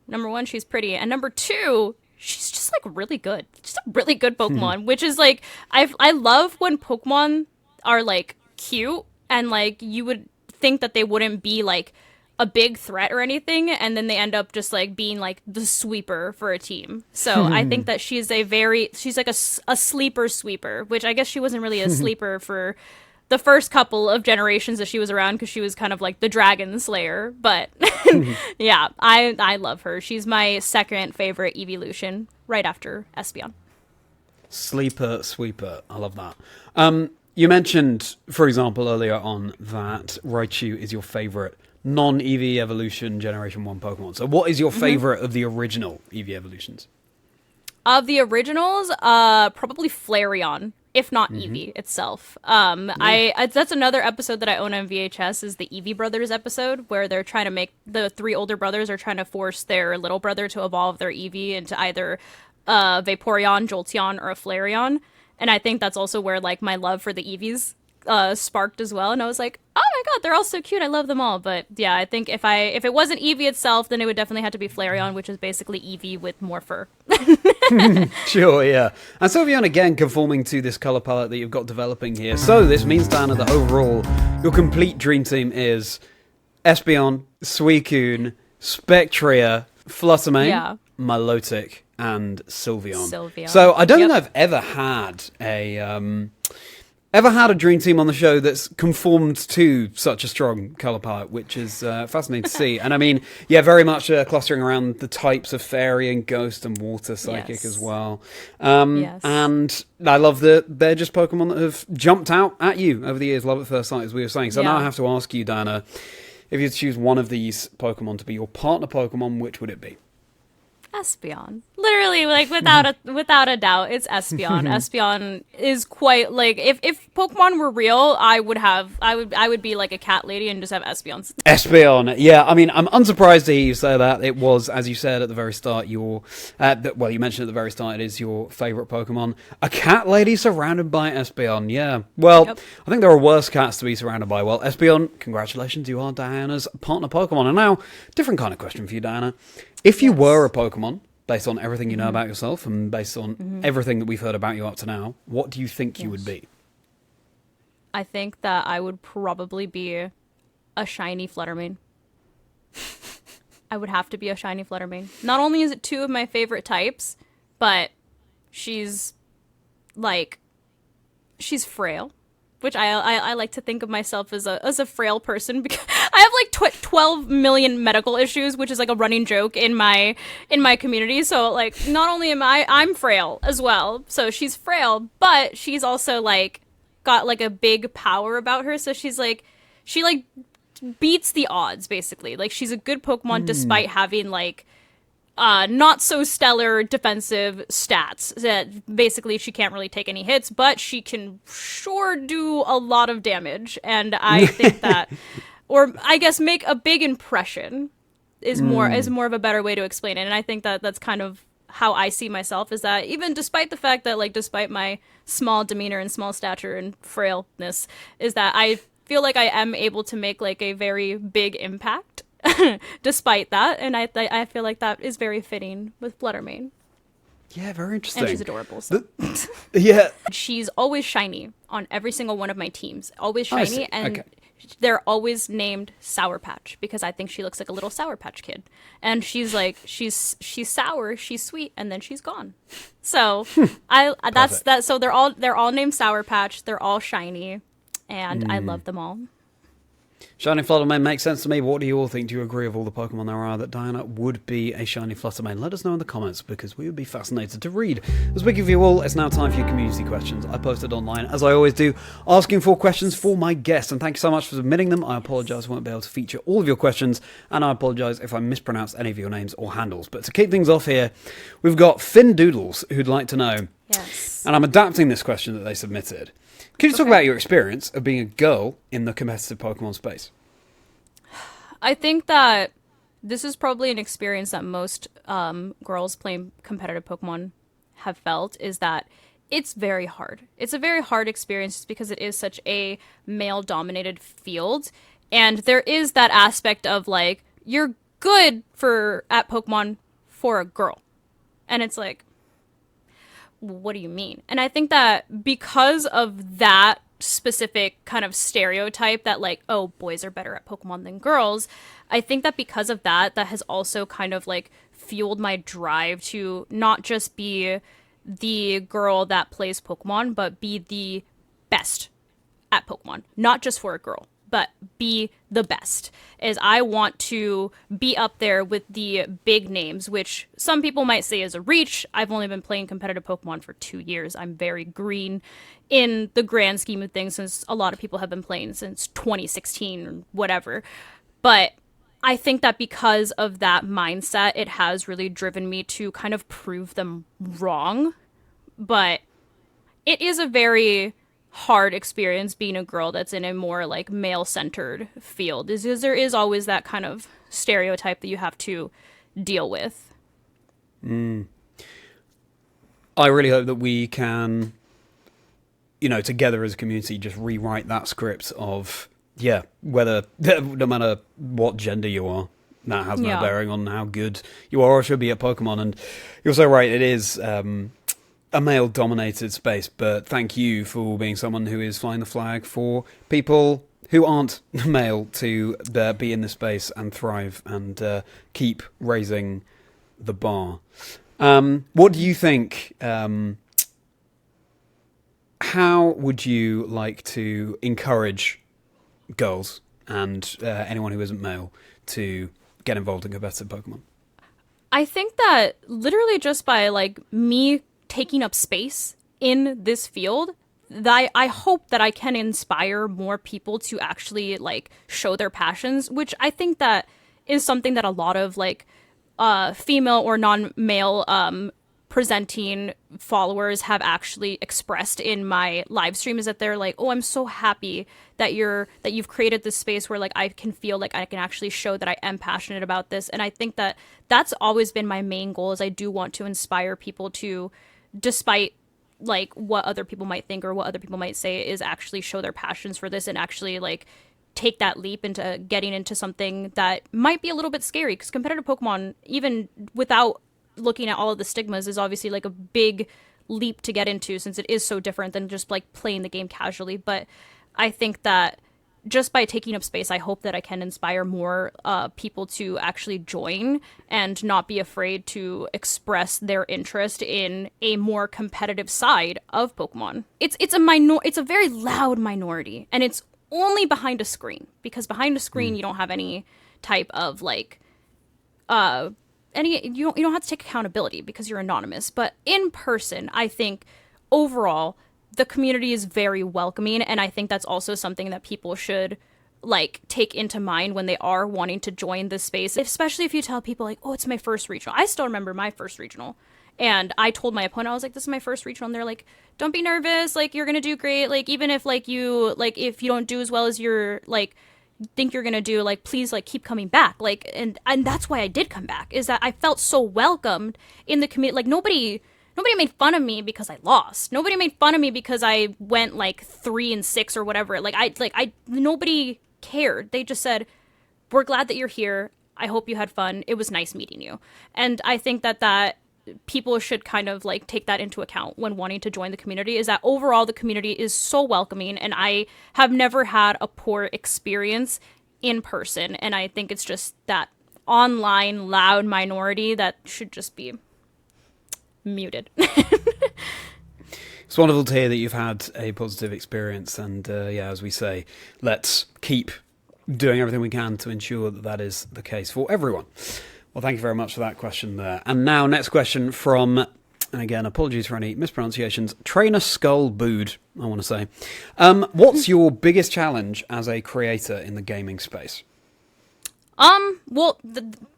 number one, she's pretty. And number two, she's just like really good. Just a really good Pokemon, which is like I love when Pokemon are like cute and like you would think that they wouldn't be like a big threat or anything, and then they end up just like being like the sweeper for a team. So I think that she's like a sleeper sweeper, which I guess she wasn't really a sleeper for the first couple of generations that she was around because she was kind of like the dragon slayer. But yeah, I love her. She's my second favorite evolution, right after Espeon. Sleeper sweeper. I love that. You mentioned, for example, earlier on that Raichu is your favorite non-EV evolution Generation 1 Pokemon. So what is your favorite of the original EV evolutions? Of the originals, probably Flareon, if not Eevee itself. That's another episode that I own on VHS, is the Eevee Brothers episode, where they're trying to make, the three older brothers are trying to force their little brother to evolve their Eevee into either Vaporeon, Jolteon, or a Flareon. And I think that's also where like my love for the Eevees sparked as well. And I was like, oh my god, they're all so cute. I love them all. But yeah, I think if it wasn't Eevee itself, then it would definitely have to be Flareon, which is basically Eevee with more fur. Sure, yeah. And Sylveon, again, conforming to this colour palette that you've got developing here. So this means, Diana, that overall, your complete dream team is Espeon, Suicune, Spectria, Fluttermane, Milotic, and Sylveon. So I don't think I've ever had a dream team on the show that's conformed to such a strong colour palette, which is fascinating to see. And I mean, yeah, very much clustering around the types of fairy and ghost and water psychic as well. And I love that they're just Pokemon that have jumped out at you over the years, love at first sight, as we were saying. So now I have to ask you, Diana, if you had to choose one of these Pokemon to be your partner Pokemon, which would it be? Espeon. Literally, like without a doubt, it's Espeon. Espeon is quite like, if Pokemon were real, I would be like a cat lady and just have Espeons. Espeon, yeah. I mean, I'm unsurprised to hear you say that. It was, as you said at the very start, you mentioned at the very start, it is your favourite Pokemon. A cat lady surrounded by Espeon, yeah. Well, I think there are worse cats to be surrounded by. Well, Espeon, congratulations, you are Diana's partner Pokemon. And now, different kind of question for you, Diana. If you were a Pokemon, based on everything you know about yourself and based on everything that we've heard about you up to now, what do you think you would be? I think that I would probably be a shiny Fluttermane. I would have to be a shiny Fluttermane. Not only is it two of my favorite types, but she's frail. Which I like to think of myself as a frail person, because I have like 12 million medical issues, which is like a running joke in my community. So like, not only I'm frail as well. So she's frail, but she's also like got like a big power about her. So she beats the odds basically. Like, she's a good Pokemon despite having like not so stellar defensive stats, that basically she can't really take any hits, but she can sure do a lot of damage. And I think that, or I guess make a big impression is more of a better way to explain it. And I think that that's kind of how I see myself, is that even despite the fact that, like, despite my small demeanor and small stature and frailness, is that I feel like I am able to make like a very big impact despite that, and I feel like that is very fitting with Fluttermane. Yeah, very interesting. And she's adorable. So. Yeah. She's always shiny on every single one of my teams. Always shiny, and they're always named Sour Patch, because I think she looks like a little Sour Patch Kid. And she's like, she's sour, she's sweet, and then she's gone. So that's that. So they're all named Sour Patch. They're all shiny, and I love them all. Shiny Fluttermane makes sense to me. What do you all think? Do you agree, of all the Pokemon there are, that Diana would be a shiny Fluttermane? Let us know in the comments, because we would be fascinated to read. Speaking of you all, it's now time for your community questions. I posted online, as I always do, asking for questions for my guests, and thank you so much for submitting them. I apologise I won't be able to feature all of your questions, and I apologise if I mispronounce any of your names or handles. But to kick things off here, we've got Finn Doodles, who'd like to know, and I'm adapting this question that they submitted. Can you talk about your experience of being a girl in the competitive Pokemon space? I think that this is probably an experience that most girls playing competitive Pokemon have felt, is that it's very hard. It's a very hard experience just because it is such a male-dominated field. And there is that aspect of, like, you're good at Pokemon for a girl. And it's like, what do you mean? And I think that because of that specific kind of stereotype that like, oh, boys are better at Pokemon than girls, I think that because of that, that has also kind of like fueled my drive to not just be the girl that plays Pokemon, but be the best at Pokemon. Not just for a girl, but be the best. Is I want to be up there with the big names, which some people might say is a reach. I've only been playing competitive Pokemon for 2 years. I'm very green in the grand scheme of things, since a lot of people have been playing since 2016 or whatever. But I think that because of that mindset, it has really driven me to kind of prove them wrong. But it is a very hard experience being a girl that's in a more like male-centered field, is there is always that kind of stereotype that you have to deal with. I really hope that we can, you know, together as a community, just rewrite that script of, yeah, whether, no matter what gender you are, that has no bearing on how good you are or should be at Pokemon. And you're so right, it is a male-dominated space, but thank you for being someone who is flying the flag for people who aren't male to be in this space and thrive and keep raising the bar. What do you think? How would you like to encourage girls and anyone who isn't male to get involved in competitive Pokemon? I think that literally just by like me taking up space in this field, that I hope that I can inspire more people to actually like show their passions, which I think that is something that a lot of like female or non-male presenting followers have actually expressed in my live stream, is that they're like, oh, I'm so happy that you've created this space where like I can feel like I can actually show that I am passionate about this. And I think that that's always been my main goal, is I do want to inspire people to, despite like what other people might think or what other people might say, is actually show their passions for this and actually like take that leap into getting into something that might be a little bit scary, because competitive Pokemon, even without looking at all of the stigmas, is obviously like a big leap to get into, since it is so different than just like playing the game casually. But I think that just by taking up space, I hope that I can inspire more people to actually join and not be afraid to express their interest in a more competitive side of Pokemon. It's a very loud minority, and it's only behind a screen, because behind a screen you don't have any type of like you don't have to take accountability because you're anonymous. But in person, I think overall the community is very welcoming, and I think that's also something that people should like take into mind when they are wanting to join this space, especially if you tell people like, oh, it's my first regional. I still remember my first regional, and I told my opponent, I was like, this is my first regional, and they're like, don't be nervous, like you're gonna do great, like even if like you like if you don't do as well as you're like think you're gonna do, like please like keep coming back. Like and that's why I did come back, is that I felt so welcomed in the community. Like nobody made fun of me because I lost. Nobody made fun of me because I went like 3-6 or whatever. Nobody cared. They just said, we're glad that you're here. I hope you had fun. It was nice meeting you. And I think that people should kind of like take that into account when wanting to join the community, is that overall the community is so welcoming, and I have never had a poor experience in person. And I think it's just that online loud minority that should just be muted. It's wonderful to hear that you've had a positive experience, and as we say, let's keep doing everything we can to ensure that that is the case for everyone. Well, thank you very much for that question there. And now, next question from, and again, apologies for any mispronunciations, Trainer Skull Bood, I want to say. What's your biggest challenge as a creator in the gaming space? Well,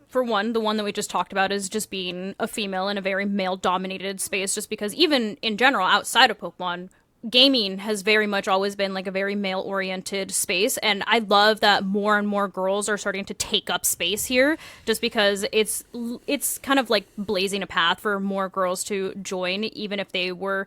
for one, the one that we just talked about is just being a female in a very male-dominated space, just because even in general, outside of Pokemon, gaming has very much always been like a very male-oriented space, and I love that more and more girls are starting to take up space here, just because it's kind of like blazing a path for more girls to join, even if they were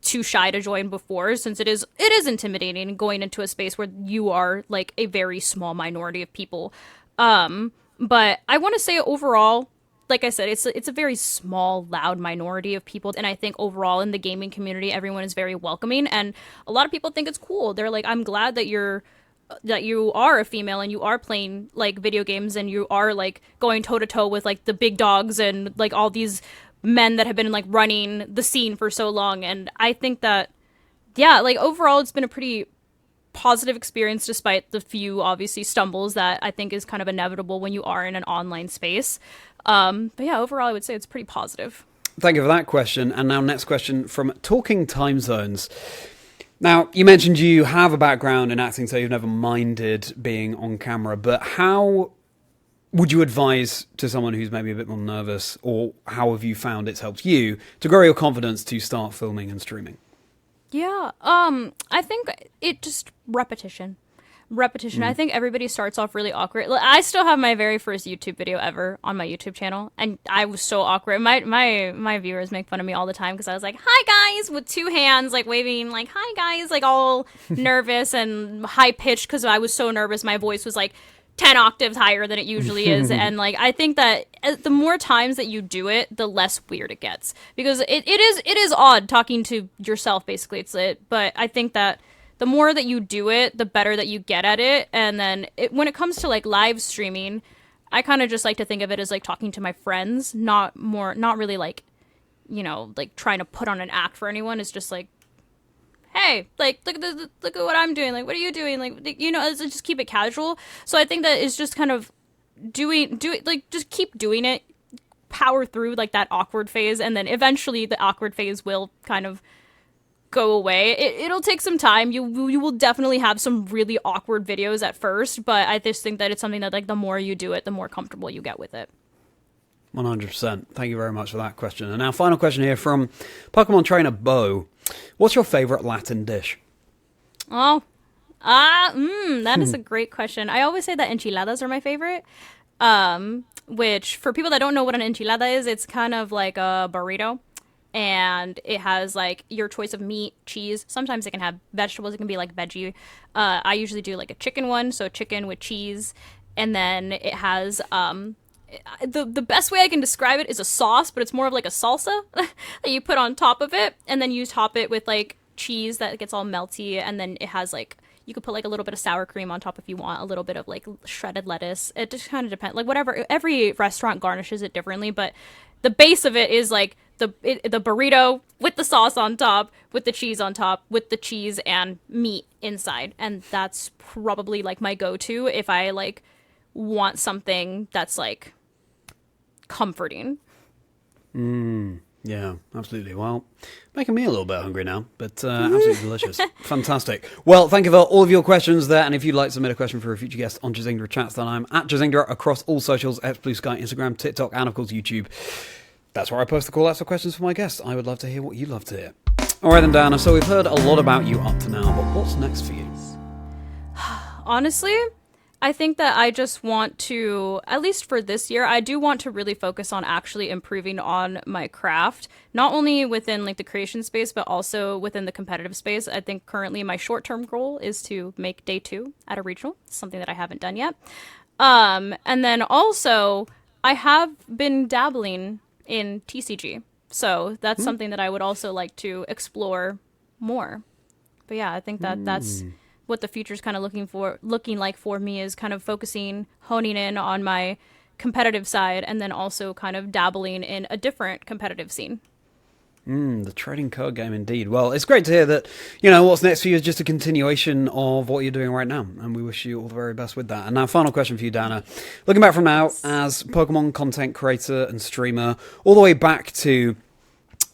too shy to join before, since it is intimidating going into a space where you are like a very small minority of people. But I want to say overall, like I said, it's a very small, loud minority of people, and I think overall in the gaming community, everyone is very welcoming, and a lot of people think it's cool. They're like, I'm glad that you are a female and you are playing like video games and you are like going toe to toe with like the big dogs and like all these men that have been like running the scene for so long. And I think that, yeah, like overall it's been a pretty positive experience despite the few obviously stumbles that I think is kind of inevitable when you are in an online space. But yeah, overall I would say it's pretty positive. Thank you for that question. And now next question from Talking Time Zones. Now, you mentioned you have a background in acting, so you've never minded being on camera, but how would you advise to someone who's maybe a bit more nervous, or how have you found it's helped you to grow your confidence to start filming and streaming? Yeah, I think it just repetition. I think everybody starts off really awkward. I still have my very first YouTube video ever on my YouTube channel, and I was so awkward. My viewers make fun of me all the time because I was like, "Hi guys," with two hands, like waving, like "Hi guys," like all nervous and high pitched because I was so nervous. My voice was like 10 octaves higher than it usually is, and like I think that the more times that you do it, the less weird it gets, because it is odd talking to yourself basically. But I think that the more that you do it, the better that you get at it. And then when it comes to like live streaming, I kind of just like to think of it as like talking to my friends, not really like, like trying to put on an act for anyone. It's just like, hey, like look at what I'm doing. Like, what are you doing? Like, let's just keep it casual. So I think that it's just kind of just keep doing it, power through like that awkward phase, and then eventually the awkward phase will kind of go away. It'll take some time. You will definitely have some really awkward videos at first, but I just think that it's something that like the more you do it, the more comfortable you get with it. 100%. Thank you very much for that question. And now final question here from Pokemon trainer Bo. What's your favorite Latin dish? That is a great question. I always say that enchiladas are my favorite. Which for people that don't know what an enchilada is, it's kind of like a burrito. And it has like your choice of meat, cheese. Sometimes it can have vegetables. It can be like veggie. I usually do like a chicken one, so chicken with cheese, and then it has the best way I can describe it is a sauce, but it's more of like a salsa that you put on top of it, and then you top it with like cheese that gets all melty, and then it has like you could put like a little bit of sour cream on top if you want, a little bit of like shredded lettuce. It just kind of depends. Like whatever, every restaurant garnishes it differently, but the base of it is like the burrito with the sauce on top, with the cheese on top, with the cheese and meat inside. And that's probably like my go-to if I like want something that's like comforting. Yeah, absolutely. Well, making me a little bit hungry now, but absolutely delicious. Fantastic. Well, thank you for all of your questions there. And if you'd like to submit a question for a future guest on Chazingdra Chats, then I'm at Chazingdra across all socials, X, Blue Sky, Instagram, TikTok, and of course YouTube. That's where I post the call outs for questions for my guests. I would love to hear what you'd love to hear. All right then, Diana, so we've heard a lot about you up to now, but what's next for you? Honestly, I think that I just want to, at least for this year, I do want to really focus on actually improving on my craft, not only within like the creation space, but also within the competitive space. I think currently my short-term goal is to make day 2 at a regional, something that I haven't done yet. And then also I have been dabbling in TCG. So that's something that I would also like to explore more. But yeah, I think that that's what the future's kind of looking like for me, is kind of focusing, honing in on my competitive side, and then also kind of dabbling in a different competitive scene. The trading card game indeed. Well, it's great to hear that, what's next for you is just a continuation of what you're doing right now. And we wish you all the very best with that. And now, final question for you, Dana. Looking back from now as Pokemon content creator and streamer, all the way back to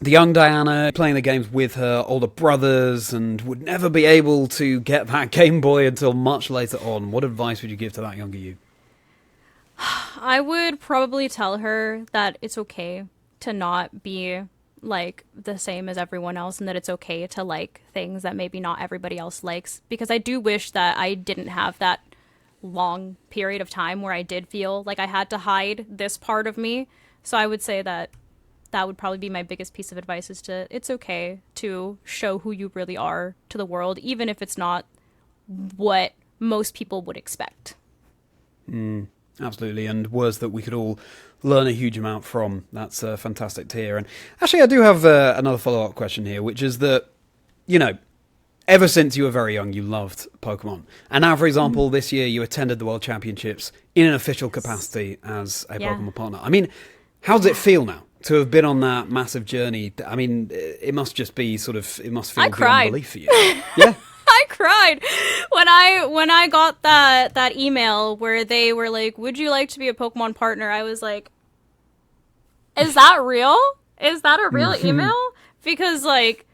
the young Diana playing the games with her older brothers and would never be able to get that Game Boy until much later on, what advice would you give to that younger you? I would probably tell her that it's okay to not be like the same as everyone else, and that it's okay to like things that maybe not everybody else likes, because I do wish that I didn't have that long period of time where I did feel like I had to hide this part of me. So I would say that would probably be my biggest piece of advice, is to, it's okay to show who you really are to the world, even if it's not what most people would expect. Absolutely, and words that we could all learn a huge amount from. That's fantastic to hear. And actually, I do have another follow-up question here, which is that, ever since you were very young, you loved Pokemon. And now, for example, this year you attended the World Championships in an official capacity as a Pokemon partner. I mean, how does it feel now to have been on that massive journey? I mean, it must just be it must feel beyond belief for you. Yeah. I cried when I got that email where they were like, "Would you like to be a Pokemon partner?" I was like, "Is that real? Is that a real email?" Because like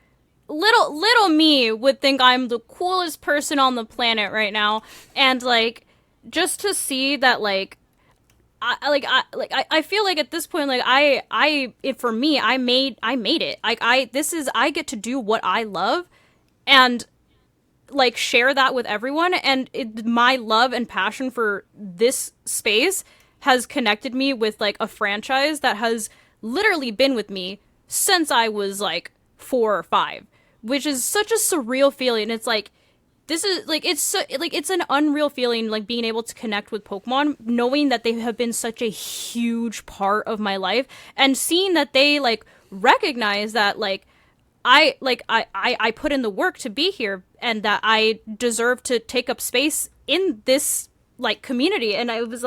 little me would think I'm the coolest person on the planet right now, and like just to see that I feel like at this point, like for me, I made it. Like I get to do what I love, and like share that with everyone, and my love and passion for this space has connected me with like a franchise that has literally been with me since I was like 4 or 5, which is such a surreal feeling. It's like this is like it's an unreal feeling, like being able to connect with Pokemon, knowing that they have been such a huge part of my life, and seeing that they like recognize that I put in the work to be here, and that I deserve to take up space in this like community. And it was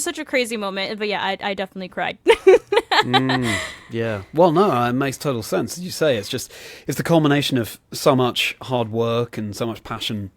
such a crazy moment. But yeah, I definitely cried. Yeah. Well, no, it makes total sense. As you say, it's the culmination of so much hard work and so much passion.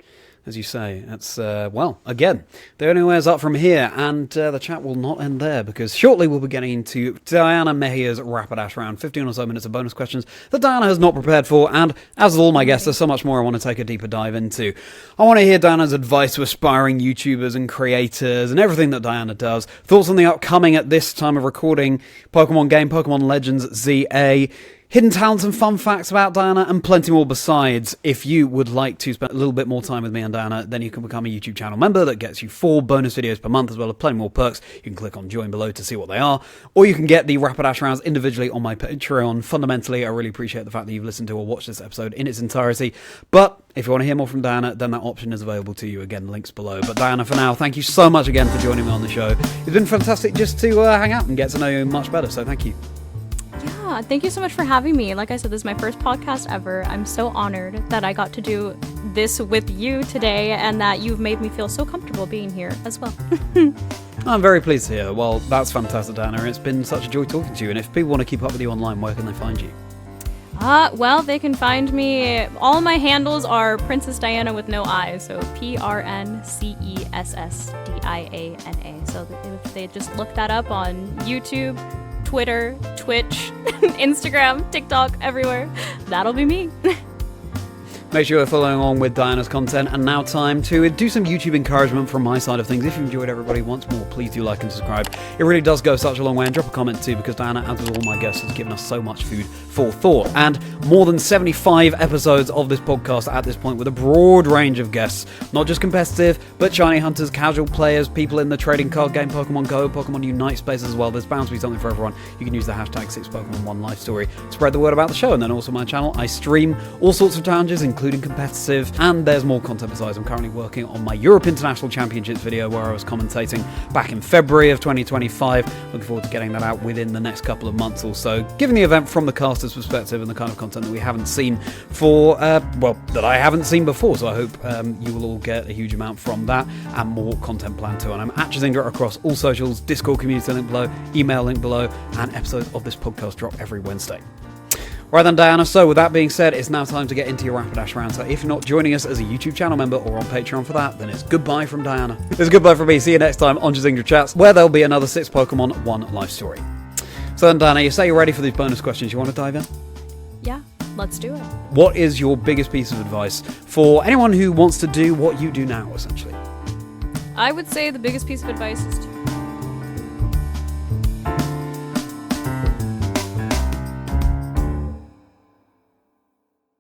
As you say, it's, again, the only way is up from here, and the chat will not end there, because shortly we'll be getting into Diana MEJIA's Rapidash round, 15 or so minutes of bonus questions that Diana has not prepared for, and as with all my guests, there's so much more I want to take a deeper dive into. I want to hear Diana's advice to aspiring YouTubers and creators, and everything that Diana does, thoughts on the upcoming, at this time of recording, Pokemon game, Pokemon Legends ZA, hidden talents and fun facts about Diana, and plenty more besides. If you would like to spend a little bit more time with me and Diana, then you can become a YouTube channel member that gets you 4 bonus videos per month, as well as plenty more perks. You can click on join below to see what they are, or you can get the Rapidash rounds individually on my Patreon. Fundamentally, I really appreciate the fact that you've listened to or watched this episode in its entirety, but if you want to hear more from Diana, then that option is available to you. Again, links below. But Diana, for now, thank you so much again for joining me on the show. It's been fantastic just to hang out and get to know you much better, so thank you. Yeah, thank you so much for having me. Like I said, this is my first podcast ever. I'm so honored that I got to do this with you today, and that you've made me feel so comfortable being here as well. I'm very pleased to hear. Well, that's fantastic, Diana. It's been such a joy talking to you. And if people want to keep up with you online, where can they find you? Well, they can find me. All my handles are Princess Diana with no I, so PRNCESSDIANA. So if they just look that up on YouTube, Twitter, Twitch, Instagram, TikTok, everywhere, that'll be me. Make sure you're following on with Diana's content. And now time to do some YouTube encouragement from my side of things. If you enjoyed, everybody, once more, please do like and subscribe. It really does go such a long way. And drop a comment too, because Diana, as with all my guests, has given us so much food for thought. And more than 75 episodes of this podcast at this point, with a broad range of guests. Not just competitive, but shiny hunters, casual players, people in the trading card game, Pokemon Go, Pokemon Unite space as well. There's bound to be something for everyone. You can use the hashtag 6Pokemon1Lifestory to spread the word about the show. And then also my channel, I stream all sorts of challenges, including competitive, and there's more content besides. I'm currently working on my Europe International Championships video, where I was commentating back in February of 2025. Looking forward to getting that out within the next couple of months or so, giving the event from the caster's perspective and the kind of content that we haven't seen that I haven't seen before. So I hope you will all get a huge amount from that, and more content planned too. And I'm at Chazingdra across all socials, Discord community link below, email link below, and episodes of this podcast drop every Wednesday. Right then, Diana, so with that being said, it's now time to get into your Rapidash round. So if you're not joining us as a YouTube channel member or on Patreon for that, then it's goodbye from Diana. It's goodbye from me. See you next time on Chazingdra Chats, where there'll be another 6 Pokemon, 1 life story. So then, Diana, you say you're ready for these bonus questions. You want to dive in? Yeah, let's do it. What is your biggest piece of advice for anyone who wants to do what you do now, essentially? I would say the biggest piece of advice is to